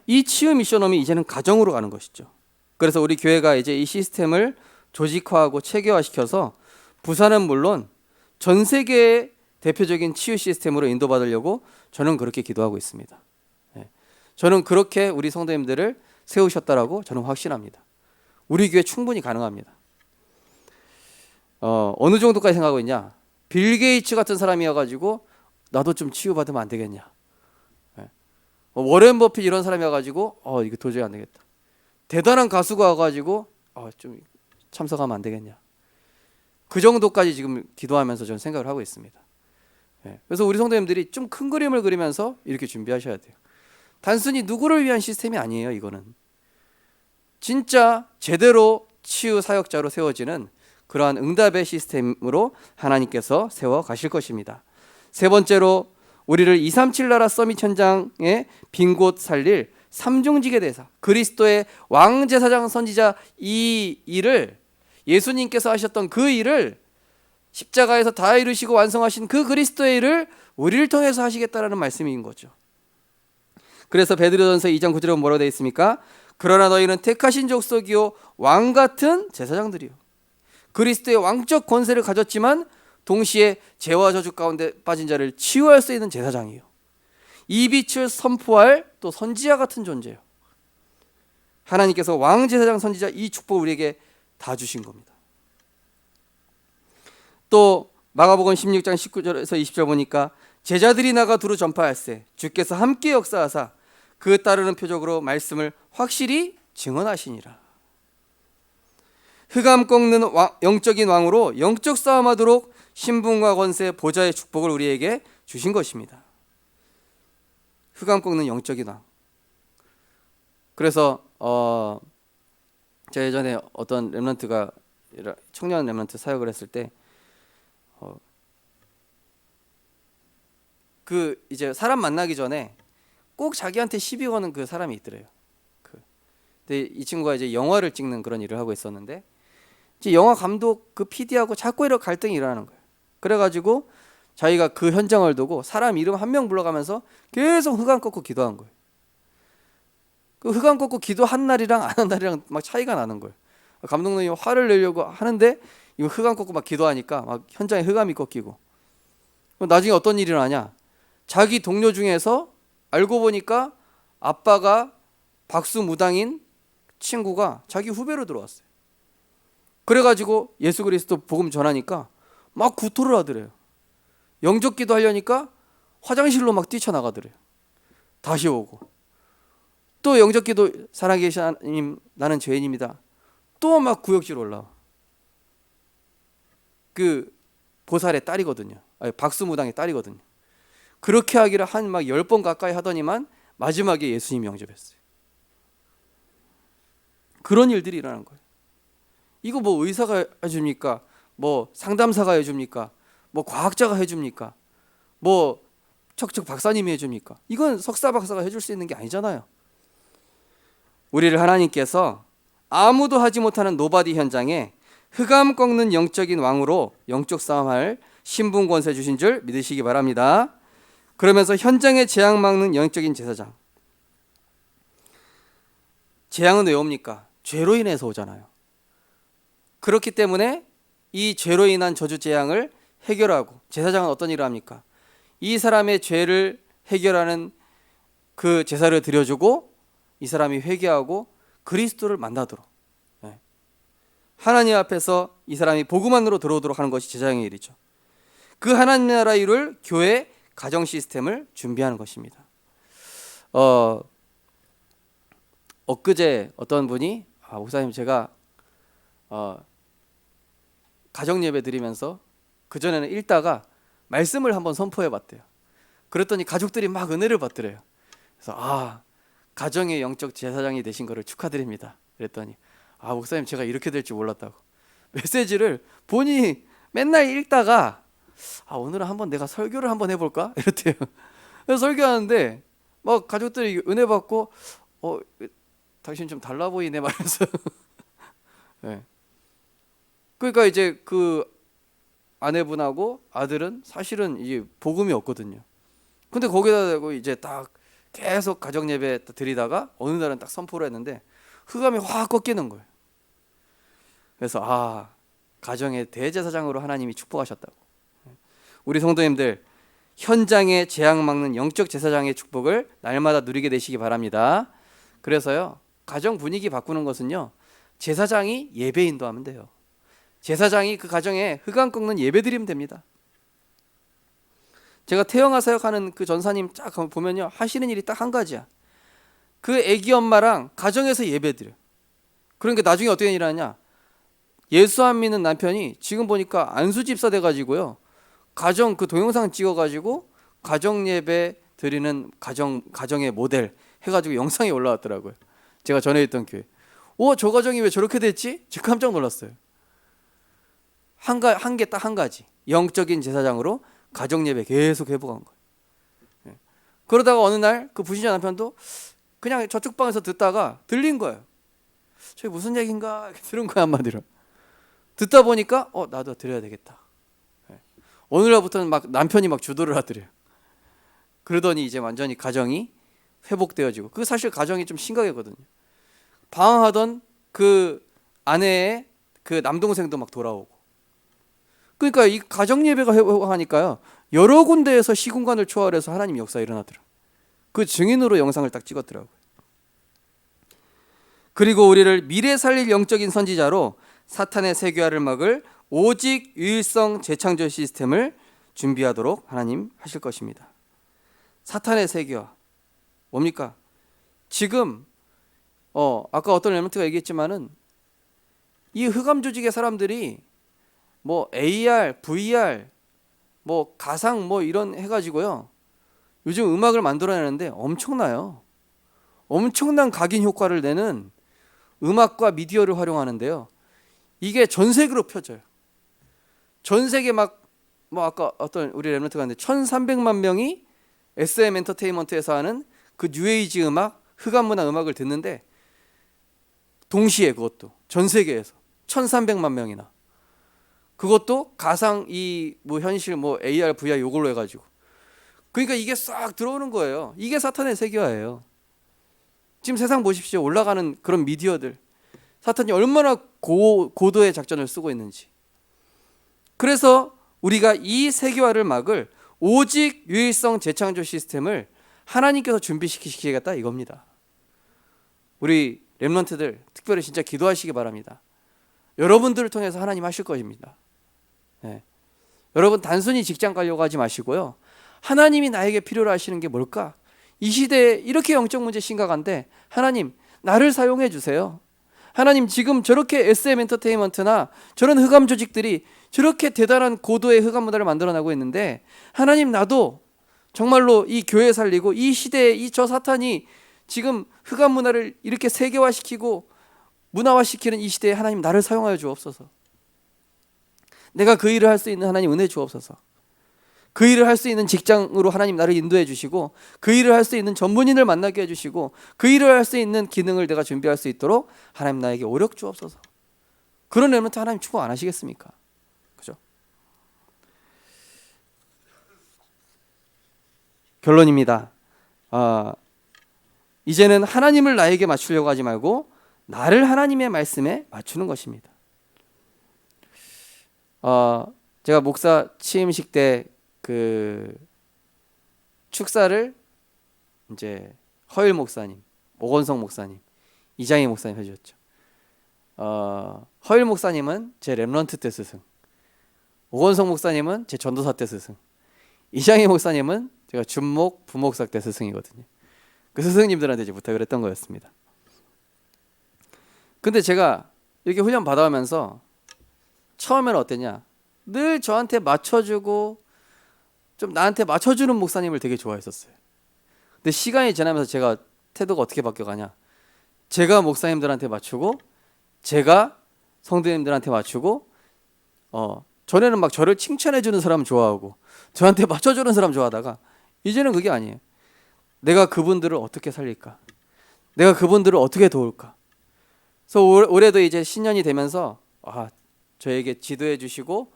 이 치유 미션홈이 이제는 가정으로 가는 것이죠. 그래서 우리 교회가 이제 이 시스템을 조직화하고 체계화시켜서 부산은 물론 전 세계의 대표적인 치유 시스템으로 인도받으려고 저는 그렇게 기도하고 있습니다. 저는 그렇게 우리 성도님들을 세우셨다라고 저는 확신합니다. 우리 교회 충분히 가능합니다. 어느 정도까지 생각하고 있냐? 빌 게이츠 같은 사람이어가지고 나도 좀 치유받으면 안 되겠냐? 워렌 버핏 이런 사람이어가지고 이거 도저히 안 되겠다. 대단한 가수가 와가지고 좀 참석하면 안 되겠냐? 그 정도까지 지금 기도하면서 저는 생각을 하고 있습니다. 그래서 우리 성도님들이 좀 큰 그림을 그리면서 이렇게 준비하셔야 돼요. 단순히 누구를 위한 시스템이 아니에요. 이거는 진짜 제대로 치유 사역자로 세워지는 그러한 응답의 시스템으로 하나님께서 세워 가실 것입니다. 세 번째로 우리를 237 나라 서밋 현장에 빈 곳 살릴 삼중직의 대사, 그리스도의 왕제사장 선지자, 이 일을 예수님께서 하셨던 그 일을 십자가에서 다 이루시고 완성하신 그 그리스도의 일을 우리를 통해서 하시겠다라는 말씀인 거죠. 그래서 베드로전서 2장 9절에 뭐라고 되어 있습니까? 그러나 너희는 택하신 족속이요 왕 같은 제사장들이요, 그리스도의 왕적 권세를 가졌지만 동시에 죄와 저주 가운데 빠진 자를 치유할 수 있는 제사장이요, 이 빛을 선포할 또 선지자 같은 존재예요. 하나님께서 왕, 제사장, 선지자 이 축복을 우리에게 다 주신 겁니다. 또 마가복음 16장 19절에서 20절 보니까 제자들이 나가 두루 전파할세 주께서 함께 역사하사 그 따르는 표적으로 말씀을 확실히 증언하시니라. 흑암 꺾는 영적인 왕으로 영적 싸움하도록 신분과 권세, 보좌의 축복을 우리에게 주신 것입니다. 흑암 꺾는 영적인 왕. 그래서 제가 예전에 어떤 렘넌트가 청년 렘넌트 사역을 했을 때 그 이제 사람 만나기 전에 꼭 자기한테 시비 거는 그 사람이 있더래요. 근데 이 친구가 이제 영화를 찍는 그런 일을 하고 있었는데 이제 영화 감독 그 PD하고 자꾸 이렇게 갈등이 일어나는 거예요. 그래가지고 자기가 그 현장을 두고 사람 이름 한 명 불러가면서 계속 흑암 꺾고 기도한 거예요. 그 흑암 꺾고 기도한 날이랑 안 한 날이랑 막 차이가 나는 거예요. 감독님이 화를 내려고 하는데 이거 흑암 꺾고 막 기도하니까 막 현장에 흑암이 꺾이고, 나중에 어떤 일이 일어나냐? 자기 동료 중에서 알고 보니까 아빠가 박수무당인 친구가 자기 후배로 들어왔어요. 그래가지고 예수 그리스도 복음 전하니까 막 구토를 하더래요. 영접 기도 하려니까 화장실로 막 뛰쳐나가더래요. 다시 오고 또 영접 기도, 살아계신 하나님 나는 죄인입니다. 또 막 구역질 올라와. 그 보살의 딸이거든요. 아니, 박수무당의 딸이거든요. 그렇게 하기를 한 막 10번 가까이 하더니만 마지막에 예수님 영접했어요. 그런 일들이 일어난 거예요. 이거 뭐 의사가 해줍니까? 뭐 상담사가 해줍니까? 뭐 과학자가 해줍니까? 뭐 척척 박사님이 해줍니까? 이건 석사 박사가 해줄 수 있는 게 아니잖아요. 우리를 하나님께서 아무도 하지 못하는 노바디 현장에 흑암 꺾는 영적인 왕으로 영적 싸움할 신분 권세 주신 줄 믿으시기 바랍니다. 그러면서 현장에 재앙 막는 영적인 제사장. 재앙은 왜 옵니까? 죄로 인해서 오잖아요. 그렇기 때문에 이 죄로 인한 저주 재앙을 해결하고, 제사장은 어떤 일을 합니까? 이 사람의 죄를 해결하는 그 제사를 드려주고 이 사람이 회개하고 그리스도를 만나도록, 하나님 앞에서 이 사람이 복음 안으로 들어오도록 하는 것이 제사장의 일이죠. 그 하나님 나라 일을 교회 가정 시스템을 준비하는 것입니다. 엊그제 어떤 분이 목사님 제가 가정 예배 드리면서 그전에는 읽다가 말씀을 한번 선포해 봤대요. 그랬더니 가족들이 막 은혜를 받더래요. 그래서 가정의 영적 제사장이 되신 것을 축하드립니다. 그랬더니 목사님 제가 이렇게 될 줄 몰랐다고. 메시지를 본인이 맨날 읽다가 오늘은 한번 내가 설교를 한번 해볼까? 이랬대요. 그래서 설교하는데 막 가족들이 은혜 받고 당신 좀 달라 보이네 말해서 네. 그러니까 이제 그 아내분하고 아들은 사실은 이게 복음이 없거든요. 근데 거기다 대고 이제 딱 계속 가정 예배 드리다가 어느 날은 딱 선포를 했는데 흑암이 확 꺾이는 거예요. 그래서 가정의 대제사장으로 하나님이 축복하셨다고. 우리 성도님들 현장에 재앙 막는 영적 제사장의 축복을 날마다 누리게 되시기 바랍니다. 그래서요, 가정 분위기 바꾸는 것은요, 제사장이 예배 인도하면 돼요. 제사장이 그 가정에 흑암 꺾는 예배 드리면 됩니다. 제가 태영아 사역하는 그 전사님 쫙 보면요, 하시는 일이 딱 한 가지야. 그 애기 엄마랑 가정에서 예배 드려. 그러니까 나중에 어떻게 일어나냐, 예수 안 믿는 남편이 지금 보니까 안수 집사 돼가지고요, 가정 그 동영상 찍어가지고 가정 예배 드리는 가정의 모델 해가지고 영상이 올라왔더라고요. 제가 전에 있던 교회. 저 가정이 왜 저렇게 됐지? 제가 깜짝 놀랐어요. 한 개 딱 한 가지, 영적인 제사장으로 가정 예배 계속 회복한 거예요. 예. 그러다가 어느 날 그 부신자 남편도 그냥 저쪽 방에서 듣다가 들린 거예요. 저게 무슨 얘기인가 들은 거야, 한마디로. 듣다 보니까 나도 드려야 되겠다. 예. 어느 날부터는 막 남편이 막 주도를 하더래요. 그러더니 이제 완전히 가정이 회복되어지고, 그 사실 가정이 좀 심각했거든요. 방황하던 그 아내의 그 남동생도 막 돌아오고. 그러니까 이 가정 예배가 회복하니까요, 여러 군데에서 시공간을 초월해서 하나님 역사 일어나더라고요. 그 증인으로 영상을 딱 찍었더라고요. 그리고 우리를 미래 살릴 영적인 선지자로 사탄의 세계화를 막을 오직 유일성 재창조 시스템을 준비하도록 하나님 하실 것입니다. 사탄의 세계화 뭡니까? 지금 아까 어떤 렘넌트가 얘기했지만은 이 흑암 조직의 사람들이 뭐 AR, VR, 뭐 가상 뭐 이런 해가지고요, 요즘 음악을 만들어내는데 엄청나요. 엄청난 각인 효과를 내는 음악과 미디어를 활용하는데요, 이게 전 세계로 펴져요. 전 세계 뭐 아까 어떤 우리 랩런트가 하는데 1,300만 명이 SM 엔터테인먼트에서 하는 그 뉴에이지 음악, 흑암 문화 음악을 듣는데, 동시에 그것도 전 세계에서 1,300만 명이나, 그것도 가상 뭐 현실 뭐 AR, VR 요걸로 해가지고. 그러니까 이게 싹 들어오는 거예요. 이게 사탄의 세계화예요. 지금 세상 보십시오. 올라가는 그런 미디어들, 사탄이 얼마나 고도의 작전을 쓰고 있는지. 그래서 우리가 이 세계화를 막을 오직 유일성 재창조 시스템을 하나님께서 준비시키시겠다 이겁니다. 우리 렘넌트들 특별히 진짜 기도하시기 바랍니다. 여러분들을 통해서 하나님 하실 것입니다. 네. 여러분 단순히 직장 가려고 하지 마시고요, 하나님이 나에게 필요로 하시는 게 뭘까? 이 시대에 이렇게 영적 문제 심각한데 하나님 나를 사용해 주세요. 하나님 지금 저렇게 SM 엔터테인먼트나 저런 흑암 조직들이 저렇게 대단한 고도의 흑암 문화를 만들어내고 있는데, 하나님 나도 정말로 이 교회 살리고 이 시대에 저 사탄이 지금 흑암 문화를 이렇게 세계화시키고 문화화시키는 이 시대에 하나님 나를 사용하여 주옵소서. 내가 그 일을 할 수 있는 하나님 은혜 주옵소서. 그 일을 할 수 있는 직장으로 하나님 나를 인도해 주시고, 그 일을 할 수 있는 전문인을 만나게 해주시고, 그 일을 할 수 있는 기능을 내가 준비할 수 있도록 하나님 나에게 오력 주옵소서. 그런 렘넌트 하나님 축복 안 하시겠습니까? 그죠? 결론입니다. 이제는 하나님을 나에게 맞추려고 하지 말고 나를 하나님의 말씀에 맞추는 것입니다. 제가 목사 취임식 때 그 축사를 이제 허일 목사님, 오건성 목사님, 이장희 목사님 해주셨죠. 허일 목사님은 제 렘넌트 때 스승, 오건성 목사님은 제 전도사 때 스승, 이장희 목사님은 제가 준목 부목사 때 스승이거든요. 그 스승님들한테 이제 부탁을 했던 거였습니다. 근데 제가 이렇게 훈련 받아오면서 처음에는 어땠냐, 늘 저한테 맞춰주고 좀 나한테 맞춰주는 목사님을 되게 좋아했었어요. 근데 시간이 지나면서 제가 태도가 어떻게 바뀌어가냐, 제가 목사님들한테 맞추고 제가 성도님들한테 맞추고, 전에는 막 저를 칭찬해주는 사람 좋아하고 저한테 맞춰주는 사람 좋아하다가 이제는 그게 아니에요. 내가 그분들을 어떻게 살릴까, 내가 그분들을 어떻게 도울까. 그래서 올해도 이제 신년이 되면서 저에게 지도해 주시고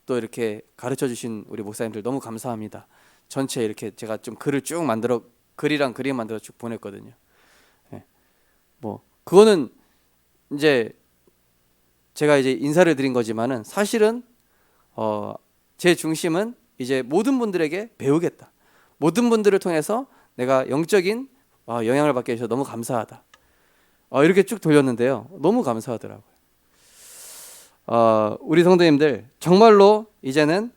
또 이렇게 가르쳐 주신 우리 목사님들 너무 감사합니다. 전체 이렇게 제가 좀 글을 쭉 만들어, 글이랑 그림 만들어 쭉 보냈거든요. 네. 뭐 그거는 이제 제가 이제 인사를 드린 거지만은 사실은 제 중심은 이제 모든 분들에게 배우겠다. 모든 분들을 통해서 내가 영적인 영향을 받게 해주셔서 너무 감사하다. 이렇게 쭉 돌렸는데요. 너무 감사하더라고요. 우리 성도님들 정말로 이제는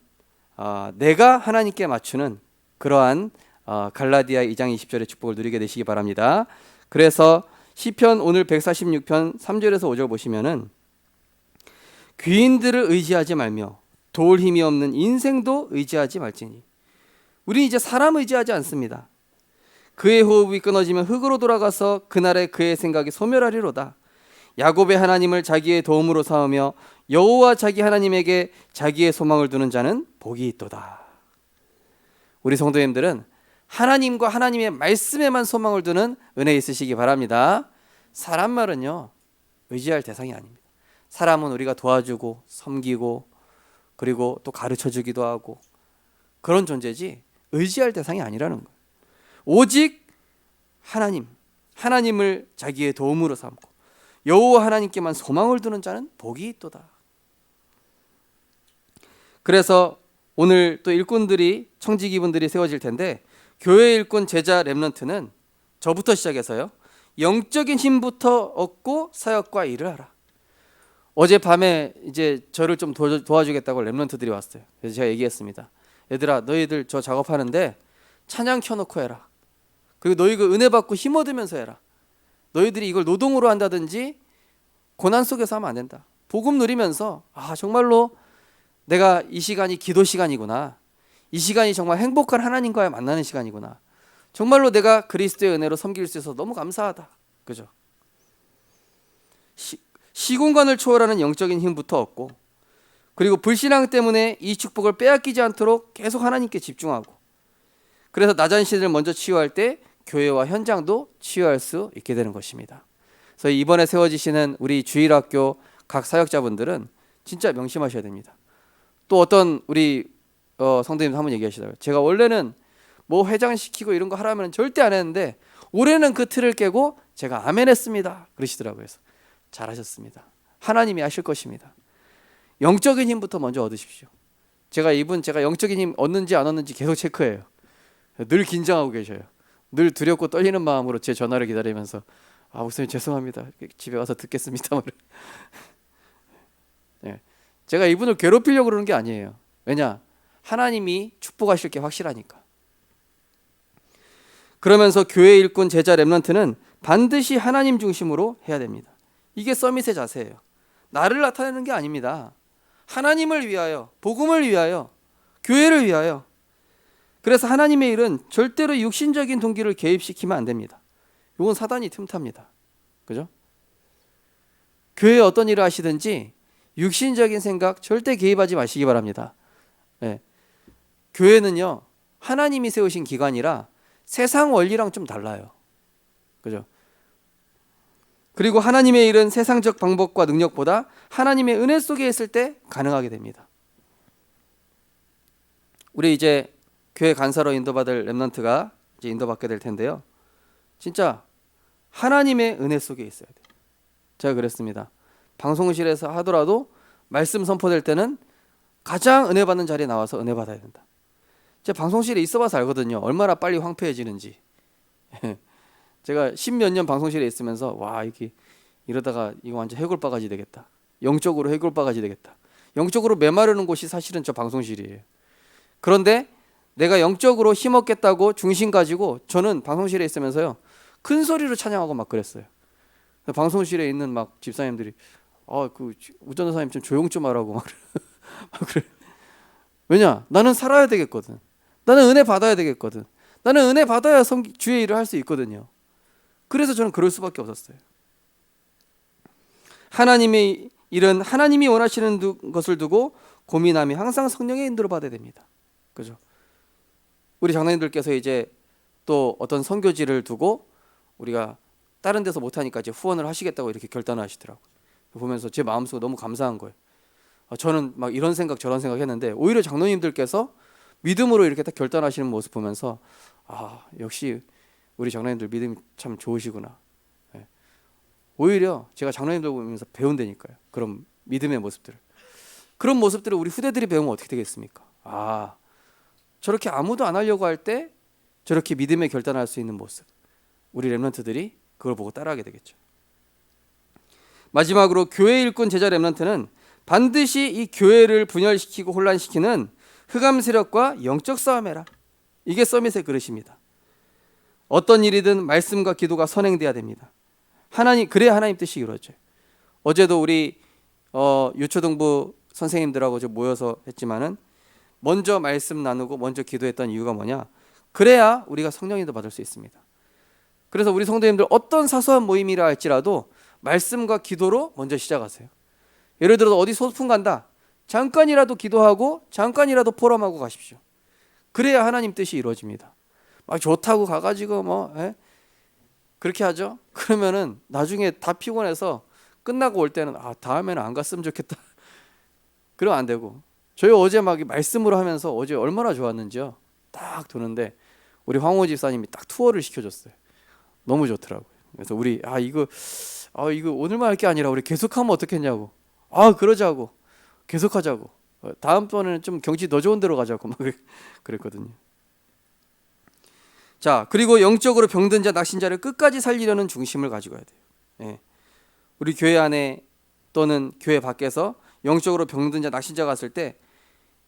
내가 하나님께 맞추는 그러한 갈라디아 2장 20절의 축복을 누리게 되시기 바랍니다. 그래서 시편 오늘 146편 3절에서 5절 보시면은 귀인들을 의지하지 말며 도울 힘이 없는 인생도 의지하지 말지니. 우리는 이제 사람 의지하지 않습니다. 그의 호흡이 끊어지면 흙으로 돌아가서 그날에 그의 생각이 소멸하리로다. 야곱의 하나님을 자기의 도움으로 삼으며 여호와 자기 하나님에게 자기의 소망을 두는 자는 복이 있도다. 우리 성도님들은 하나님과 하나님의 말씀에만 소망을 두는 은혜 있으시기 바랍니다. 사람 말은요, 의지할 대상이 아닙니다. 사람은 우리가 도와주고 섬기고 그리고 또 가르쳐주기도 하고 그런 존재지 의지할 대상이 아니라는 거예요. 오직 하나님을 자기의 도움으로 삼고 여호와 하나님께만 소망을 두는 자는 복이 있도다. 그래서 오늘 또 일꾼들이 청지기분들이 세워질 텐데 교회 일꾼 제자 렘넌트는 저부터 시작해서요, 영적인 힘부터 얻고 사역과 일을 하라. 어젯밤에 이제 저를 좀 도와주겠다고 렘넌트들이 왔어요. 그래서 제가 얘기했습니다. 얘들아, 너희들 저 작업하는데 찬양 켜놓고 해라. 그리고 너희 그 은혜 받고 힘 얻으면서 해라. 너희들이 이걸 노동으로 한다든지 고난 속에서 하면 안 된다. 복음 누리면서 정말로 내가 이 시간이 기도 시간이구나. 이 시간이 정말 행복한 하나님과의 만나는 시간이구나. 정말로 내가 그리스도의 은혜로 섬길 수 있어서 너무 감사하다. 그죠? 시공간을 초월하는 영적인 힘부터 얻고, 그리고 불신앙 때문에 이 축복을 빼앗기지 않도록 계속 하나님께 집중하고, 그래서 나 자신을 먼저 치유할 때 교회와 현장도 치유할 수 있게 되는 것입니다. 그래서 이번에 세워지시는 우리 주일학교 각 사역자분들은 진짜 명심하셔야 됩니다. 또 어떤 우리 성도님도 한번 얘기하시더라고요. 제가 원래는 뭐 회장시키고 이런 거 하라면 절대 안 했는데 올해는 그 틀을 깨고 제가 아멘 했습니다. 그러시더라고요. 그래서 잘하셨습니다. 하나님이 하실 것입니다. 영적인 힘부터 먼저 얻으십시오. 제가 영적인 힘 얻는지 안 얻는지 계속 체크해요. 늘 긴장하고 계셔요. 늘 두렵고 떨리는 마음으로 제 전화를 기다리면서 목사님 죄송합니다. 집에 가서 듣겠습니다. 네. 제가 이분을 괴롭히려고 그러는 게 아니에요. 왜냐? 하나님이 축복하실 게 확실하니까. 그러면서 교회 일꾼 제자 렘넌트는 반드시 하나님 중심으로 해야 됩니다. 이게 서밋의 자세예요. 나를 나타내는 게 아닙니다. 하나님을 위하여, 복음을 위하여, 교회를 위하여. 그래서 하나님의 일은 절대로 육신적인 동기를 개입시키면 안 됩니다. 이건 사단이 틈탑니다. 그죠? 교회에 어떤 일을 하시든지 육신적인 생각 절대 개입하지 마시기 바랍니다. 네. 교회는요, 하나님이 세우신 기관이라 세상 원리랑 좀 달라요. 그죠? 그리고 하나님의 일은 세상적 방법과 능력보다 하나님의 은혜 속에 있을 때 가능하게 됩니다. 우리 이제 교회 간사로 인도받을 렘넌트가 이제 인도받게 될 텐데요. 진짜 하나님의 은혜 속에 있어야 돼요. 제가 그랬습니다. 방송실에서 하더라도 말씀 선포될 때는 가장 은혜 받는 자리에 나와서 은혜 받아야 된다. 제가 방송실에 있어봐서 알거든요. 얼마나 빨리 황폐해지는지. 제가 10몇 년 방송실에 있으면서 이러다가 이거 완전 해골바가지 되겠다. 영적으로 해골바가지 되겠다. 영적으로 메마르는 곳이 사실은 저 방송실이에요. 그런데 내가 영적으로 힘없겠다고 중심 가지고 저는 방송실에 있으면서요, 큰 소리로 찬양하고 막 그랬어요. 방송실에 있는 막 집사님들이 그 우전도사님 좀 조용 좀 하라고 막 그래. 왜냐? 나는 살아야 되겠거든. 나는 은혜 받아야 되겠거든. 나는 은혜 받아야 주의 일을 할 수 있거든요. 그래서 저는 그럴 수밖에 없었어요. 하나님의 일은 하나님이 원하시는 것을 두고 고민함이 항상 성령의 인도를 받아야 됩니다. 그죠? 우리 장로님들께서 이제 또 어떤 선교지를 두고 우리가 다른 데서 못하니까 이제 후원을 하시겠다고 이렇게 결단을 하시더라고요. 보면서 제 마음속에 너무 감사한 거예요. 저는 막 이런 생각 저런 생각 했는데 오히려 장로님들께서 믿음으로 이렇게 딱 결단하시는 모습 보면서 역시 우리 장로님들 믿음이 참 좋으시구나. 네. 오히려 제가 장로님들 보면서 배운다니까요. 그런 믿음의 모습들을. 그런 모습들을 우리 후대들이 배우면 어떻게 되겠습니까? 저렇게 아무도 안 하려고 할 때 저렇게 믿음의 결단할 수 있는 모습. 우리 렘넌트들이 그걸 보고 따라하게 되겠죠. 마지막으로 교회 일꾼 제자 렘넌트는 반드시 이 교회를 분열시키고 혼란시키는 흑암 세력과 영적 싸움해라. 이게 서밋의 그릇입니다. 어떤 일이든 말씀과 기도가 선행돼야 됩니다. 그래야 하나님 뜻이 이루어져요. 어제도 우리 유초등부 선생님들하고 모여서 했지만은 먼저 말씀 나누고 먼저 기도했던 이유가 뭐냐? 그래야 우리가 성령님도 받을 수 있습니다. 그래서 우리 성도님들 어떤 사소한 모임이라 할지라도 말씀과 기도로 먼저 시작하세요. 예를 들어서 어디 소풍 간다. 잠깐이라도 기도하고 잠깐이라도 포럼하고 가십시오. 그래야 하나님 뜻이 이루어집니다. 막 좋다고 가가지고 그렇게 하죠. 그러면은 나중에 다 피곤해서 끝나고 올 때는 다음에는 안 갔으면 좋겠다. 그러면 안 되고. 저희 어제 막 말씀으로 하면서 어제 얼마나 좋았는지요. 딱 도는데 우리 황호 집사님이 딱 투어를 시켜줬어요. 너무 좋더라고요. 그래서 우리 이거 오늘만 할 게 아니라 우리 계속하면 어떻겠냐고. 그러자고. 계속하자고. 다음번에는 좀 경치 더 좋은 데로 가자고 막 그랬거든요. 자, 그리고 영적으로 병든 자, 낙신자를 끝까지 살리려는 중심을 가지고 가야 돼요. 예. 우리 교회 안에 또는 교회 밖에서 영적으로 병든 자, 낙신자가 왔을 때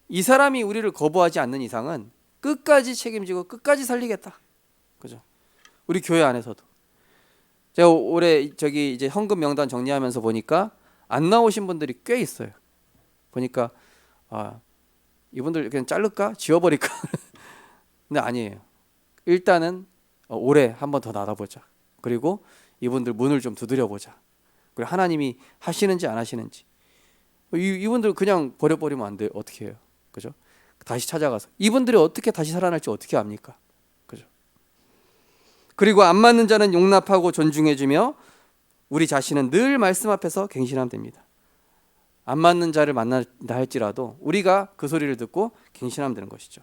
이 사람이 우리를 거부하지 않는 이상은 끝까지 책임지고 끝까지 살리겠다. 그죠? 우리 교회 안에서도. 제가 올해 이제 헌금 명단 정리하면서 보니까 안 나오신 분들이 꽤 있어요. 보니까 이분들 그냥 자를까? 지워버릴까? 근데 아니에요. 일단은 올해 한 번 더 나눠보자. 그리고 이분들 문을 좀 두드려보자. 그리고 하나님이 하시는지 안 하시는지. 이분들 그냥 버려버리면 안 돼요. 어떻게 해요? 그죠? 다시 찾아가서 이분들이 어떻게 다시 살아날지 어떻게 압니까? 그죠? 그리고 안 맞는 자는 용납하고 존중해주며 우리 자신은 늘 말씀 앞에서 갱신하면 됩니다. 안 맞는 자를 만난다 할지라도 우리가 그 소리를 듣고 갱신하면 되는 것이죠.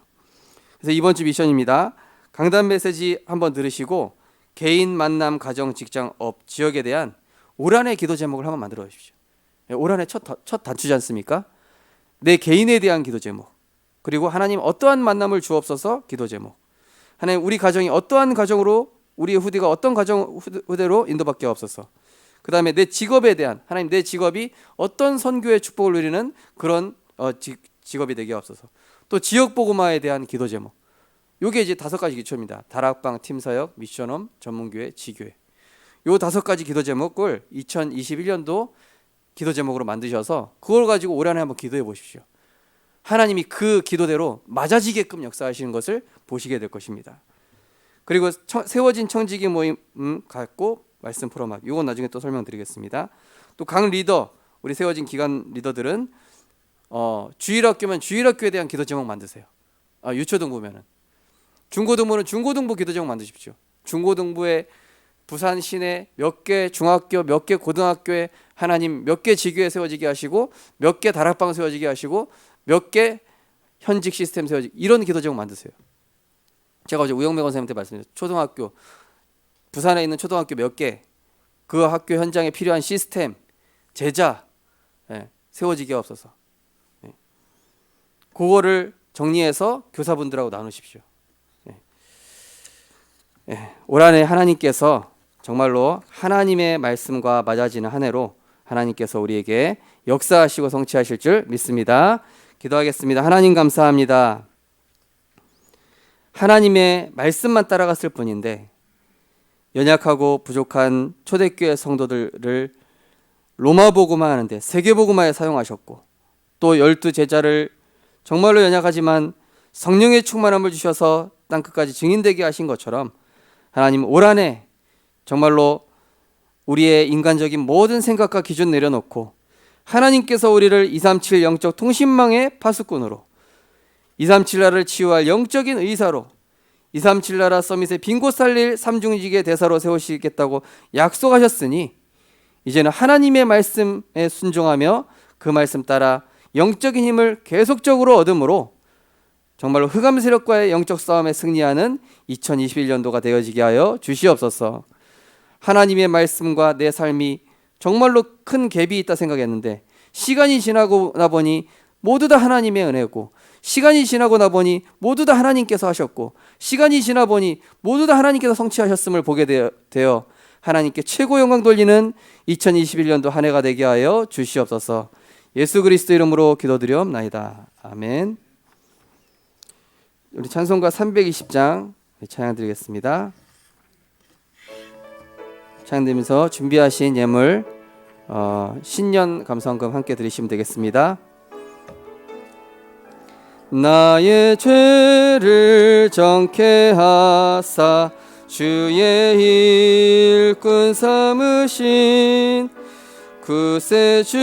그래서 이번 주 미션입니다. 강단 메시지 한번 들으시고 개인, 만남, 가정, 직장, 업, 지역에 대한 올 한해 기도 제목을 한번 만들어 주십시오. 올 한해 첫 단추지 않습니까? 내 개인에 대한 기도 제목, 그리고 하나님 어떠한 만남을 주옵소서 기도 제목, 하나님 우리 가정이 어떠한 가정으로 우리의 후대가 어떤 가정 후대로 인도받게 없어서, 그 다음에 내 직업에 대한 하나님 내 직업이 어떤 선교의 축복을 누리는 그런 직업이 되게 없어서, 또 지역 복음화에 대한 기도 제목. 요게 이제 5가지 기초입니다. 다락방, 팀사역, 미션홈, 전문교회, 지교회. 요 5가지 기도 제목을 2021년도 기도 제목으로 만드셔서 그걸 가지고 올 한해 한번 기도해 보십시오. 하나님이 그 기도대로 맞아지게끔 역사하시는 것을 보시게 될 것입니다. 그리고 세워진 청지기 모임 갖고 말씀 포럼하기. 이건 나중에 또 설명드리겠습니다. 또 각 리더, 우리 세워진 기관 리더들은 주일학교면 주일학교에 대한 기도 제목 만드세요. 유초등부면은, 중고등부는 중고등부 기도 제목 만드십시오. 중고등부에 부산 시내 몇 개 중학교, 몇 개 고등학교에 하나님 몇 개 지교회 세워지게 하시고, 몇 개 다락방 세워지게 하시고, 몇 개 현직 시스템 세워지게, 이런 기도 제목 만드세요. 제가 어제 우영배 권사님한테 말씀드렸죠. 초등학교, 부산에 있는 초등학교 몇 개, 그 학교 현장에 필요한 시스템, 제자 세워지게 없어서 그거를 정리해서 교사분들하고 나누십시오. 올 한해 하나님께서 정말로 하나님의 말씀과 맞아지는 한 해로 하나님께서 우리에게 역사하시고 성취하실 줄 믿습니다. 기도하겠습니다. 하나님 감사합니다. 하나님의 말씀만 따라갔을 뿐인데 연약하고 부족한 초대교회 성도들을 로마 복음화 하는데 세계 복음화에 사용하셨고, 또 12제자를 정말로 연약하지만 성령의 충만함을 주셔서 땅끝까지 증인되게 하신 것처럼 하나님 올 한해 정말로 우리의 인간적인 모든 생각과 기준 내려놓고 하나님께서 우리를 237 영적 통신망의 파수꾼으로, 237 나라를 치유할 영적인 의사로, 237 나라 서밋의 빈 곳 살릴 삼중직의 대사로 세우시겠다고 약속하셨으니 이제는 하나님의 말씀에 순종하며 그 말씀 따라 영적인 힘을 계속적으로 얻음으로 정말로 흑암 세력과의 영적 싸움에 승리하는 2021년도가 되어지게 하여 주시옵소서. 하나님의 말씀과 내 삶이 정말로 큰 갭이 있다 생각했는데 시간이 지나고 나보니 모두 다 하나님의 은혜고, 시간이 지나고 나보니 모두 다 하나님께서 하셨고, 시간이 지나보니 모두 다 하나님께서 성취하셨음을 보게 되어 하나님께 최고 영광 돌리는 2021년도 한 해가 되게 하여 주시옵소서. 예수 그리스도 이름으로 기도드리옵나이다. 아멘. 우리 찬송가 320장 찬양 드리겠습니다. 찬양 드리면서 준비하신 예물 신년 감사헌금 함께 드리시면 되겠습니다. 나의 죄를 정케 하사 주의 일꾼 삼으신 구세주의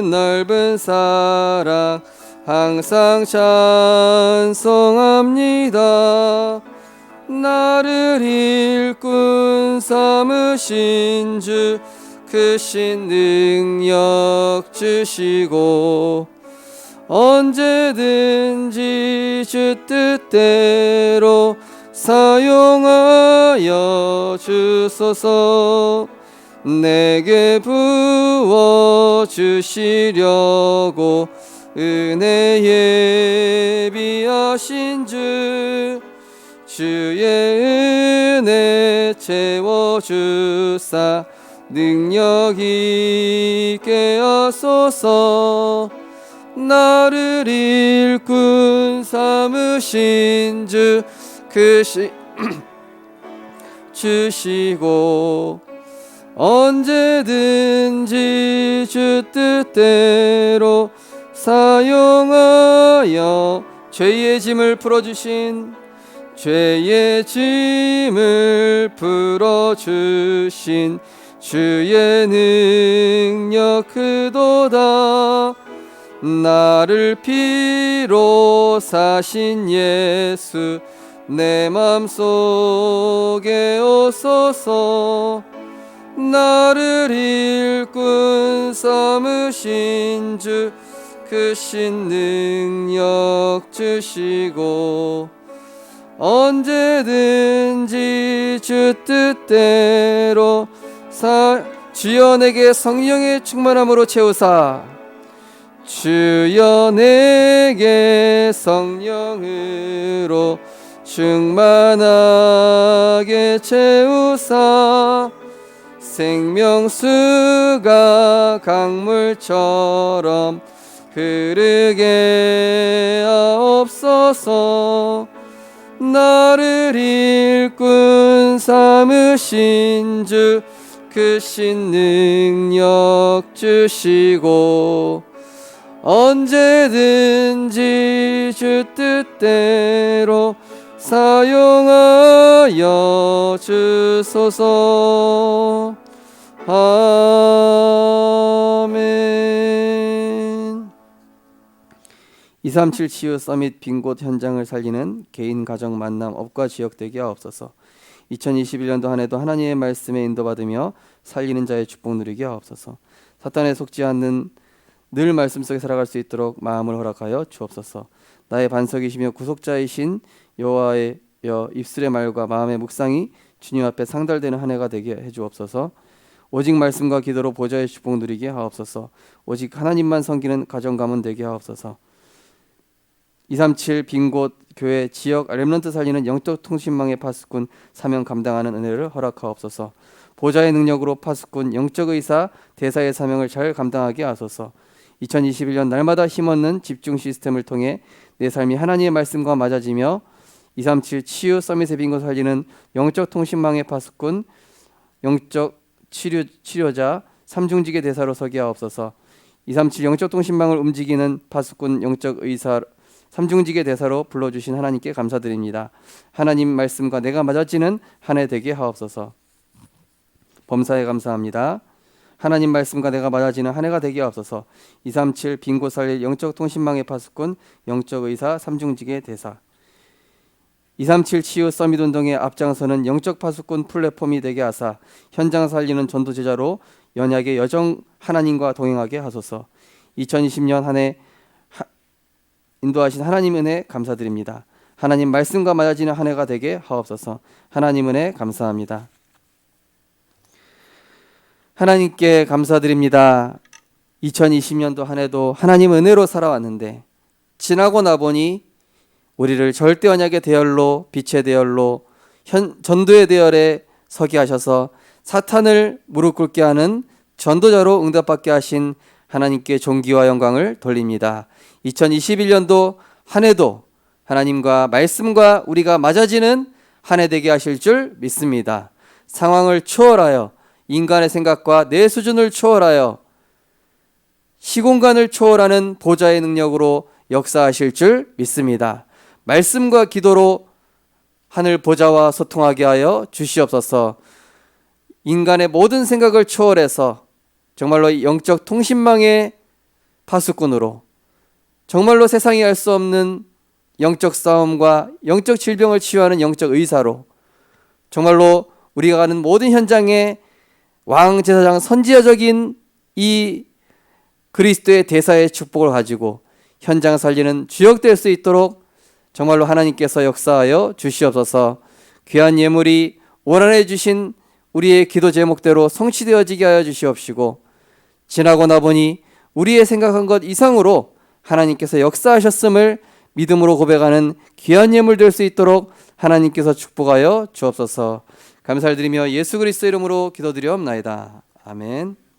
넓은 사랑 항상 찬송합니다. 나를 일꾼 삼으신 주 크신 능력 주시고 언제든지 주 뜻대로 사용하여 주소서. 내게 부어 주시려고 은혜 예비하신 주 주의 은혜 채워주사 능력 있게 하소서. 나를 일꾼 삼으신 주 크신 주시고 언제든지 주 뜻대로 사용하여 죄의 짐을 풀어주신 죄의 짐을 풀어주신 주의 능력 크도다. 나를 피로 사신 예수 내 맘속에 오소서. 나를 일꾼 삼으신 주 크신 능력 주시고 언제든지 주 뜻대로 주여 내게 성령의 충만함으로 채우사 주여 내게 성령으로 충만하게 채우사 생명수가 강물처럼 흐르게 하옵소서. 나를 일꾼 삼으신 주 크신 능력 주시고 언제든지 주 뜻대로 사용하여 주소서. 아멘. 237 치유 서밋 빈곳 현장을 살리는 개인 가정 만남 업과 지역 되게 하옵소서. 2021년도 한 해도 하나님의 말씀에 인도받으며 살리는 자의 축복 누리게 하옵소서. 사탄에 속지 않는 늘 말씀 속에 살아갈 수 있도록 마음을 허락하여 주옵소서. 나의 반석이시며 구속자이신 여호와의 입술의 말과 마음의 묵상이 주님 앞에 상달되는 한 해가 되게 해주옵소서. 오직 말씀과 기도로 보좌의 축복 누리게 하옵소서. 오직 하나님만 섬기는 가정 가문 되게 하옵소서. 237 빈곳 교회 지역 렘넌트 살리는 영적 통신망의 파수꾼 사명 감당하는 은혜를 허락하옵소서. 보좌의 능력으로 파수꾼 영적 의사 대사의 사명을 잘 감당하게 하소서. 2021년 날마다 힘없는 집중 시스템을 통해 내 삶이 하나님의 말씀과 맞아지며 237 치유 서밋의 빈곳 살리는 영적 통신망의 파수꾼 영적 치료자 삼중직의 대사로 서게 하옵소서. 237 영적 통신망을 움직이는 파수꾼 영적 의사 삼중직의 대사로 불러주신 하나님께 감사드립니다. 하나님 말씀과 내가 맞아지는 한 해 되게 하옵소서. 범사에 감사합니다. 하나님 말씀과 내가 맞아지는 한 해가 되게 하옵소서. 237 빈곳 살릴 영적 통신망의 파수꾼 영적 의사 삼중직의 대사 237 치유 서밋 운동의 앞장서는 영적 파수꾼 플랫폼이 되게 하사 현장 살리는 전도 제자로 연약의 여정 하나님과 동행하게 하소서. 2020년 한 해 인도하신 하나님 은혜 감사드립니다. 하나님 말씀과 맞아지는 한 해가 되게 하옵소서. 하나님 은혜 감사합니다. 하나님께 감사드립니다. 2020년도 한 해도 하나님 은혜로 살아왔는데 지나고 나보니 우리를 절대 언약의 대열로 빛의 대열로 전도의 대열에 서게 하셔서 사탄을 무릎 꿇게 하는 전도자로 응답받게 하신 하나님께 존귀와 영광을 돌립니다. 2021년도 한 해도 하나님과 말씀과 우리가 맞아지는 한 해 되게 하실 줄 믿습니다. 상황을 초월하여 인간의 생각과 내 수준을 초월하여 시공간을 초월하는 보좌의 능력으로 역사하실 줄 믿습니다. 말씀과 기도로 하늘 보좌와 소통하게 하여 주시옵소서. 인간의 모든 생각을 초월해서 정말로 영적 통신망의 파수꾼으로 정말로 세상이 알 수 없는 영적 싸움과 영적 질병을 치유하는 영적 의사로 정말로 우리가 가는 모든 현장에 왕제사장 선지자적인 이 그리스도의 대사의 축복을 가지고 현장 살리는 주역될 수 있도록 정말로 하나님께서 역사하여 주시옵소서. 귀한 예물이 올 한해 주신 우리의 기도 제목대로 성취되어지게 하여 주시옵시고, 지나고 나보니 우리의 생각한 것 이상으로 하나님께서 역사하셨음을 믿음으로 고백하는 귀한 예물 될 수 있도록 하나님께서 축복하여 주옵소서. 감사를 드리며 예수 그리스도 이름으로 기도드리옵나이다. 아멘.